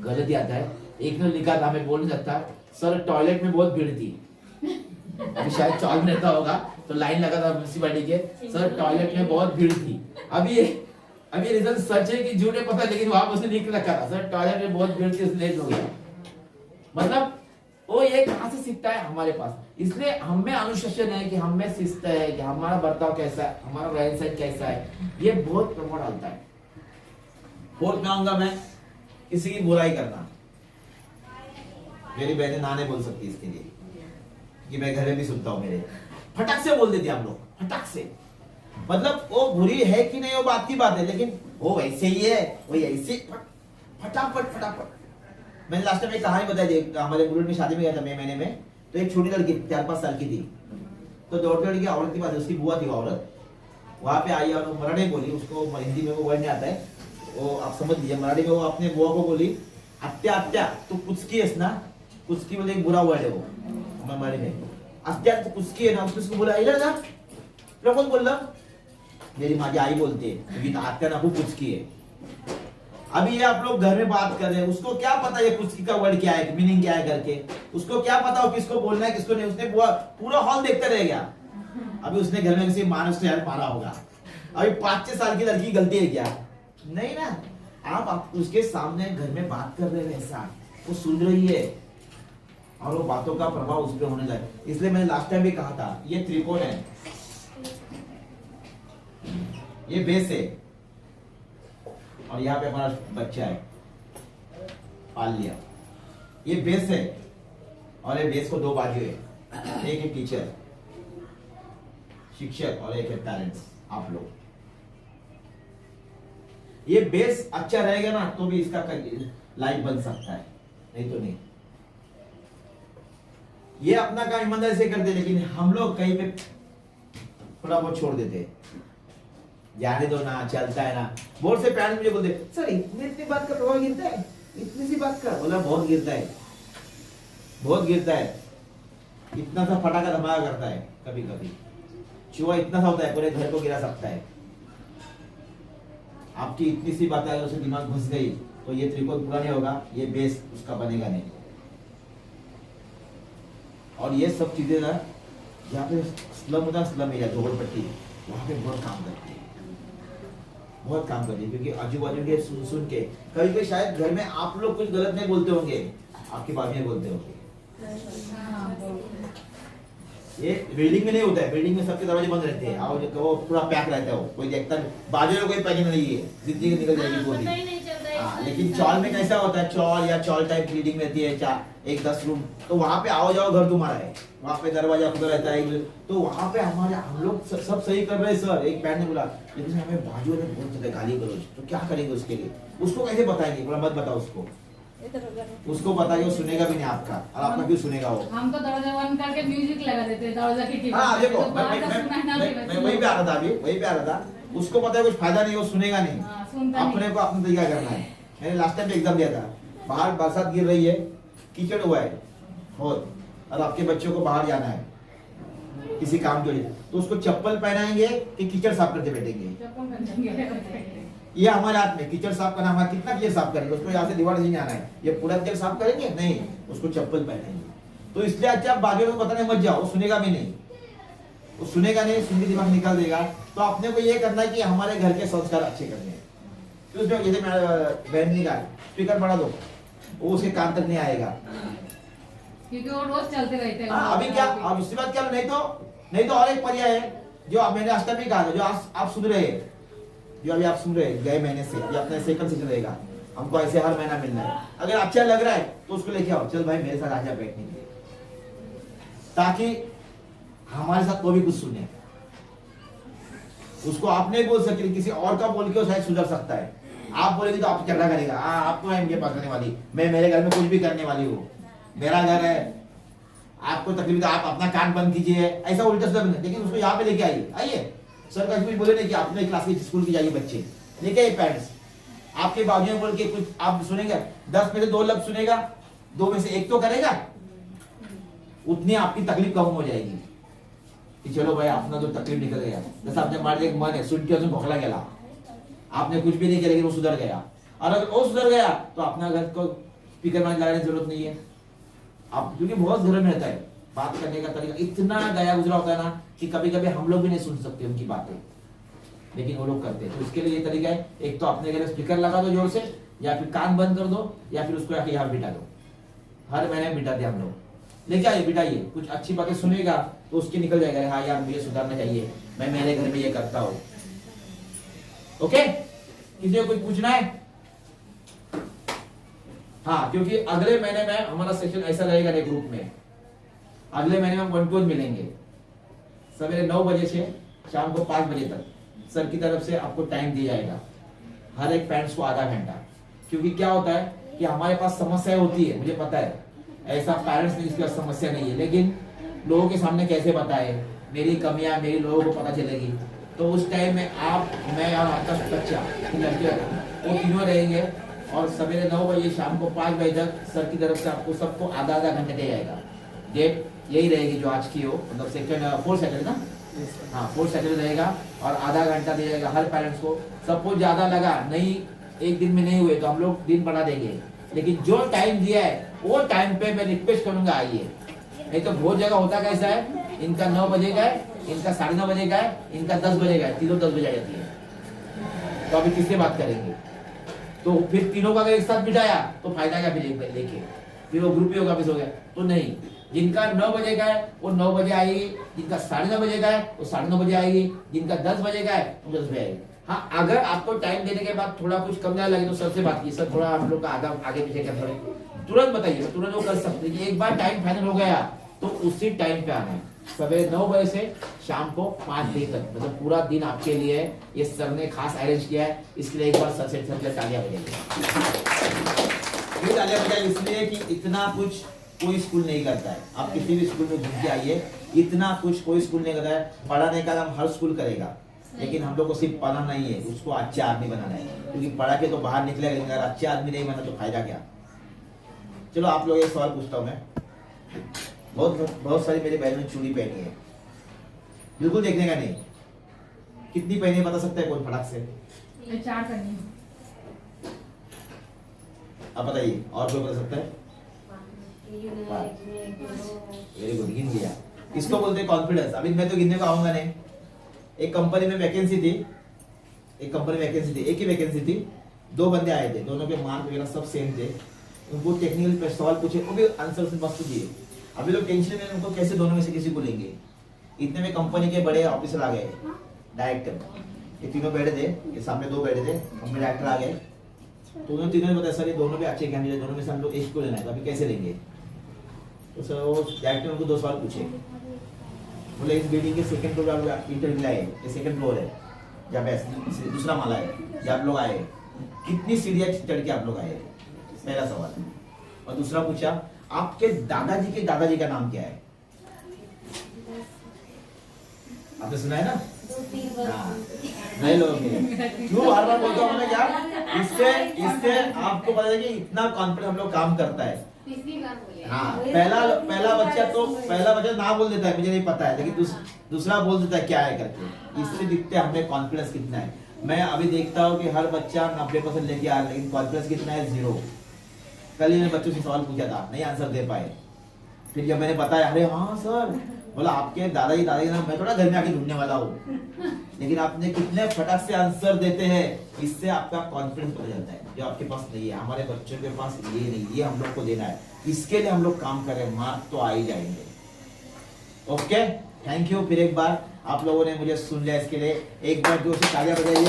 गलत ही आता है। एक ने लिखा था, मैं बोल नहीं सकता, सर टॉयलेट में बहुत भीड़ थी। अभी शायद चौक रहता होगा तो लाइन लगा था म्यूनसिपैलिटी के, सर टॉयलेट में बहुत भीड़ थी। अभी रीजन सच है कि झूठ है पता, लेकिन वहां उसने लिख रखा था सर टॉयलेट में बहुत भीड़ थी इसलिए लेट हो गया। मतलब वो ये कहां से सीखता है हमारे पास। इसलिए हमें अनुशासन है कि हमें शिस्त है कि हमारा बर्ताव कैसा है, हमारा रहन सहन कैसा है, ये बहुत प्रभाव डालता है। फोर्थ में आऊंगा मैं, किसी की बुराई करना। मेरी बहनें ना नहीं बोल सकती इसके लिए कि मैं घर में भी सुनता हूँ, मेरे फटक से बोल देते हम लोग, फटक से। मतलब वो बुरी है कि नहीं वो बात की बात है, लेकिन वो वैसे ही है, वो ऐसे फटाफट फटाफट। मैंने लास्ट टाइम एक कहानी बताई थी, हमारे बुलेट में शादी में गया था मई महीने में, तो एक छोटी लड़की 4-5 साल की थी, तो दौड़ती लड़की औरत की बात है, उसकी बुआ थी वो औरत, वहां पे आई और मराठी बोली, उसको हिंदी में वो वर्ड नहीं आता है, वो आप समझ लीजिए। मराठी में वो अपने बुआ को बोली, अत्या अत्या तू कुचकी है ना, कुचकी बोले एक बुरा वर्ड है वो मराठी में, अत्या तू कुचकी है ना, उसको बोला इधर ना, तो कौन बोल रहा, मेरी माझी आई बोलती है क्योंकि आत्या ना कुचकी है। अभी ये आप लोग घर में बात कर रहे हैं, उसको क्या पता ये कुचकी का वर्ड क्या है, मीनिंग क्या है करके, उसको क्या पता हो किसको बोलना है किसको नहीं। उसने पूरा हॉल देखते रह गया। अभी उसने घर में किसी मानुस ने मारा होगा। अभी 5-6 साल की लड़की की गलती है क्या? नहीं ना। आप उसके सामने घर में बात कर रहे हैं ऐसा, वो सुन रही है और वो बातों का प्रभाव उस पर होने लगे। इसलिए मैंने लास्ट टाइम भी कहा था, ये त्रिकोण है, ये बेस है और यहाँ पे हमारा बच्चा है, पाल लिया। ये बेस है और ये बेस को 2 बाजू है, एक है टीचर शिक्षक और एक है पेरेंट्स आप लोग। ये बेस अच्छा रहेगा ना तो भी इसका लाइफ बन सकता है, नहीं तो नहीं। ये अपना काम ईमानदारी से करते, लेकिन हम लोग कहीं पे थोड़ा बहुत छोड़ देते, जाने दो ना, चलता है ना। बोर्ड से पेरेंट्स मुझे बोलते सर इतनी बात का प्रभाव गिरता है, इतनी सी बात का। बोला बहुत गिरता है, बहुत गिरता है। इतना सा फटाका धमाका करता है, कभी कभी चूहा इतना सा होता है पूरे घर को गिरा सकता है। आपकी इतनी सी बात है उसे दिमाग घुस गई तो ये त्रिकोण पूरा नहीं होगा, ये बेस उसका बनेगा नहीं। और ये सब चीजें ना जहाँ पे स्लम होता है, स्लम एरिया झोपड़पट्टी, वहां पे बहुत काम करती है, बहुत काम करती है। क्योंकि आजू बाजू के सुन के कभी कभी शायद घर में आप लोग कुछ गलत नहीं बोलते होंगे, आपके बात में बोलते होंगे। ये बिल्डिंग में नहीं होता है, बिल्डिंग में सबके दरवाजे बंद रहते हैं और वो पूरा पैक रहता है, वो कोई देखता नहीं, बाजू में कोई पैकिंग नहीं है, जिंदगी निकल जाएगी पूरी। लेकिन चौल में कैसा होता है, चौल या चौल टाइप बिल्डिंग रहती है, 10 रूम, तो वहां पे आओ जाओ घर तुम्हारा है, वहां पे दरवाजा खुला रहता है, तो वहां पे हम लोग सब सही कर रहे हैं सर। एक पैर ने बोला लेकिन हमें बाजू ने बहुत ज्यादा गाली करो, तो क्या करेंगे उसके लिए, उसको कैसे बताएंगे? बोला मत बताओ उसको बताइए, वो सुनेगा भी नहीं आपका, और आपका क्यों सुनेगा वो। हम तो दरवाजा बंद करके म्यूजिक लगा देते हैं दरवाजा की। हाँ देखो मैं वही पे आ रहा था, अभी वही पे आ रहा था। उसको पता है कुछ फायदा नहीं, वो सुनेगा नहीं, अपने को अपना तरीका करना है। मैंने लास्ट टाइम एग्जाम दिया था, बाहर बरसात गिर रही है, कीचड़ हुआ है बहुत, और आपके बच्चों को बाहर जाना है किसी काम के लिए, तो उसको चप्पल पहनाएंगे कि कीचड़ साफ करते बैठेंगे? ये हमारे हाथ में, कीचड़ साफ करना हमारा, कितना कीचड़ साफ करेंगे? उसको यहाँ से दीवार से जाना है, ये पूरा कीचड़ साफ करेंगे नहीं, उसको चप्पल पहनाएंगे। तो इसलिए अच्छा आप बाजू को बताने मत जाओ, वो सुनेगा भी नहीं, वो सुनेगा नहीं, सुन के दिमाग निकाल देगा। तो अपने को ये करना है कि हमारे घर के संस्कार अच्छे करने हैं। तो उसमें जैसे बहन ने कहा स्पीकर बढ़ा दो, वो उसके कान तक नहीं आएगा, क्योंकि वो रोज चलते रहते हैं। अभी क्या, अब इसके बाद क्या, नहीं तो और एक पर्याय है जो आप मैंने आज तक भी कहा था, जो आप सुन रहे हैं, जो अभी आप सुन रहे हैं गए महीने से, ये अपना सेकंड सीजन रहेगा, हमको ऐसे हर महीना मिलना है। अगर अच्छा लग रहा है तो उसको लेके आओ, चल भाई मेरे साथ आजा बैठने के लिए, ताकि हमारे साथ कोई भी कुछ सुने। उसको आप नहीं बोल सकते, किसी और का बोल के वो शायद सुधर सकता है। आप बोलेंगे तो आप झगड़ा करेगा, आपको है मुझे पकड़ने वाली, मैं मेरे घर में कुछ भी करने वाली हूँ, मेरा घर है, आपको तकलीफ तो आप अपना कान बंद कीजिए, ऐसा उल्टा सीधा। लेकिन उसको यहाँ पे लेके आइए, सर का कुछ बोले नहीं कि अपने क्लास के स्कूल की जाइए बच्चे, लेके आइए पेरेंट्स, आपके बाजू में बोल के कुछ आप सुनेंगे, 10 में से 2 लफ्ज सुनेगा, 2 में से 1 तो करेगा, उतनी आपकी तकलीफ कम हो जाएगी कि चलो भाई अपना तो तकलीफ निकल गया। जैसे आपने मान लिया मन है, सुन के भोखला गया, आपने कुछ भी नहीं किया लेकिन वो सुधर गया, और अगर वो सुधर गया तो अपना घर को स्पीकर में लगाने की जरूरत नहीं है, आप क्योंकि बहुत घर में रहता है, बात करने का तरीका इतना गया गुजरा होता है ना कि कभी कभी हम लोग भी नहीं सुन सकते उनकी बातें, लेकिन वो लोग करते हैं। तो उसके लिए ये तरीका है, एक तो अपने घर स्पीकर लगा दो जोर से, या फिर कान बंद कर दो, या फिर उसको आके यहाँ बिठा दो। हर महीने बिठाते हम लोग, लेके आइए बिठाइए, कुछ अच्छी बातें सुनेगा तो उसके निकल जाएगा, हाँ यार मुझे सुधारना चाहिए, मैं मेरे घर में ये करता हूँ। ओके, किसी को कुछ पूछना है? हाँ, क्योंकि अगले महीने में हमारा सेशन ऐसा रहेगा नहीं ग्रुप में, अगले महीने में हम 1-2 मिलेंगे सवेरे 9 बजे से शाम को 5 बजे तक। सर की तरफ से आपको टाइम दिया जाएगा, हर एक पेरेंट्स को आधा घंटा। क्योंकि क्या होता है कि हमारे पास समस्याएं होती है, मुझे पता है, ऐसा पेरेंट्स नहीं इसके पास समस्या नहीं है, लेकिन लोगों के सामने कैसे बताए मेरी कमियां, मेरी लोगों को पता चलेगी। तो उस टाइम में आप, मैं और आपका बच्चा, लड़के वो तीनों रहेंगे, और सवेरे 9 बजे शाम को 5 बजे तक सर की तरफ से आपको सबको आधा घंटा दिया जाएगा। डेट यही रहेगी जो आज की हो, मतलब फोर्थ सैटरडे ना, हाँ 4th सैटरडे रहेगा, और आधा घंटा दिया जाएगा हर पेरेंट्स को। सपोज ज्यादा लगा नहीं, एक दिन में नहीं हुए तो हम लोग दिन बढ़ा देंगे, लेकिन जो टाइम दिया है वो टाइम पे मैं रिक्वेस्ट करूंगा आइए। नहीं तो बहुत जगह होता कैसा है, इनका 9 बजे का है, इनका 9:30 बजे का है, इनका 10 बजे का है, तीनों 10 बजे आ जाती है। तो अभी किससे बात करेंगे? तो फिर तीनों का अगर एक साथ बिठाया तो फायदा क्या? फिर लेके फिर वो ग्रुप ही होगा, हो गया तो नहीं। जिनका 9 बजे का है वो 9 बजे आएगी, जिनका 9:30 बजे का है वो 9:30 बजे आएगी, जिनका 10 बजे का है वो 10 बजे आएगी। हाँ, अगर आपको टाइम देने के बाद थोड़ा कुछ कम ज्यादा लगे तो सर से बात की, सर थोड़ा हम लोग का आधा आगे पीछे कर पड़े, तुरंत बताइए, तुरंत वो कर सकते हैं। एक बार टाइम फाइनल हो गया तो उसी टाइम पे आना है, सवेरे 9 बजे से शाम को 5 बजे तक, मतलब पूरा दिन आपके लिए ये सर ने खास अरेंज किया है। इसके लिए एक बार सर से तालियां बजाइए, इसलिए कि इतना कुछ कोई स्कूल नहीं करता है। आप किसी भी स्कूल में घूम के आइए, इतना कुछ कोई स्कूल नहीं करता है। पढ़ाने का काम हर स्कूल करेगा, लेकिन हम लोग को सिर्फ पढ़ना नहीं है, उसको अच्छे आदमी बनाना है, क्योंकि पढ़ा के तो बाहर निकलेगा, लेकिन अगर अच्छे आदमी नहीं बना तो फायदा क्या? चलो आप लोग एक सवाल पूछता हूँ मैं। बहुत सारी मेरी बहनों ने चूड़ी पहनी है, बिल्कुल देखने का नहीं, कितनी पहनी है बता सकता है कौन फटाक से? 4 करनी। आप बताइए, और कोई बता सकता है? वेरी गुड, गिन लिया। इसको बोलते हैं कॉन्फिडेंस। अभी मैं तो गिनने को आऊंगा नहीं। एक कंपनी में वैकेंसी थी, एक ही वैकेंसी थी, 2 बंदे आए थे, दोनों के मार्क वगैरह सब सेम थे। उनको टेक्निकल सवाल पूछे, वो भी आंसर से मस्त दिए। अभी लोग टेंशन में, उनको कैसे दोनों में से किसी को लेंगे। इतने में कंपनी के बड़े ऑफिसर आ गए, डायरेक्टर, ये तीनों बैठे थे, ये सामने 2 बैठे थे, कंपनी डायरेक्टर आ गए। तो उन्होंने तीनों ने बताया सर ये दोनों भी अच्छे कैंडिडेट, दोनों में से हम लोग एक को लेना है, तो अभी कैसे लेंगे? तो सर वो डायरेक्टर उनको 2 सवाल पूछे, बोले इस बिल्डिंग के 2nd फ्लोर पे आप इंटरव्यू लाए, ये 2nd फ्लोर है या बेस्ट दूसरा माला है, या आप लोग आए, कितनी सीढ़ियां चढ़ के आप लोग आए? पहला सवाल। और दूसरा पूछा आपके दादाजी का नाम क्या है? आपने सुना है ना? नहीं लोग क्यों बार बार बोलता हूँ मैं क्या? इससे आपको पता है कि इतना कॉन्फिडेंस हम लोग काम करता है। हाँ, पहला बच्चा ना बोल देता है मुझे नहीं पता है, लेकिन दूसरा बोल देता है क्या है करके। इससे दिखते हमें कॉन्फिडेंस कितना है। मैं अभी देखता हूँ कि हर बच्चा 90% लेके आ रहा है, लेकिन कॉन्फिडेंस कितना है? 0। कल ही मैंने बच्चों से सवाल पूछा था, नहीं आंसर दे पाए। फिर जब मैंने बताया, अरे हाँ सर, बोला आपके दादाजी नाम मैं थोड़ा घर में आके ढूंढने वाला हूँ, लेकिन आपने कितने फटाक से आंसर देते हैं, इससे आपका कॉन्फिडेंस पता चलता है, जो आपके पास नहीं है। हमारे बच्चों के पास ये नहीं, ये हम लोग को देना है, इसके लिए हम लोग काम कर रहे हैं, मार्क तो आ ही जाएंगे। Okay, thank you. फिर एक बार आप लोगों ने मुझे सुन लिया, इसके लिए एक बार जोर से तालियां बजाइए।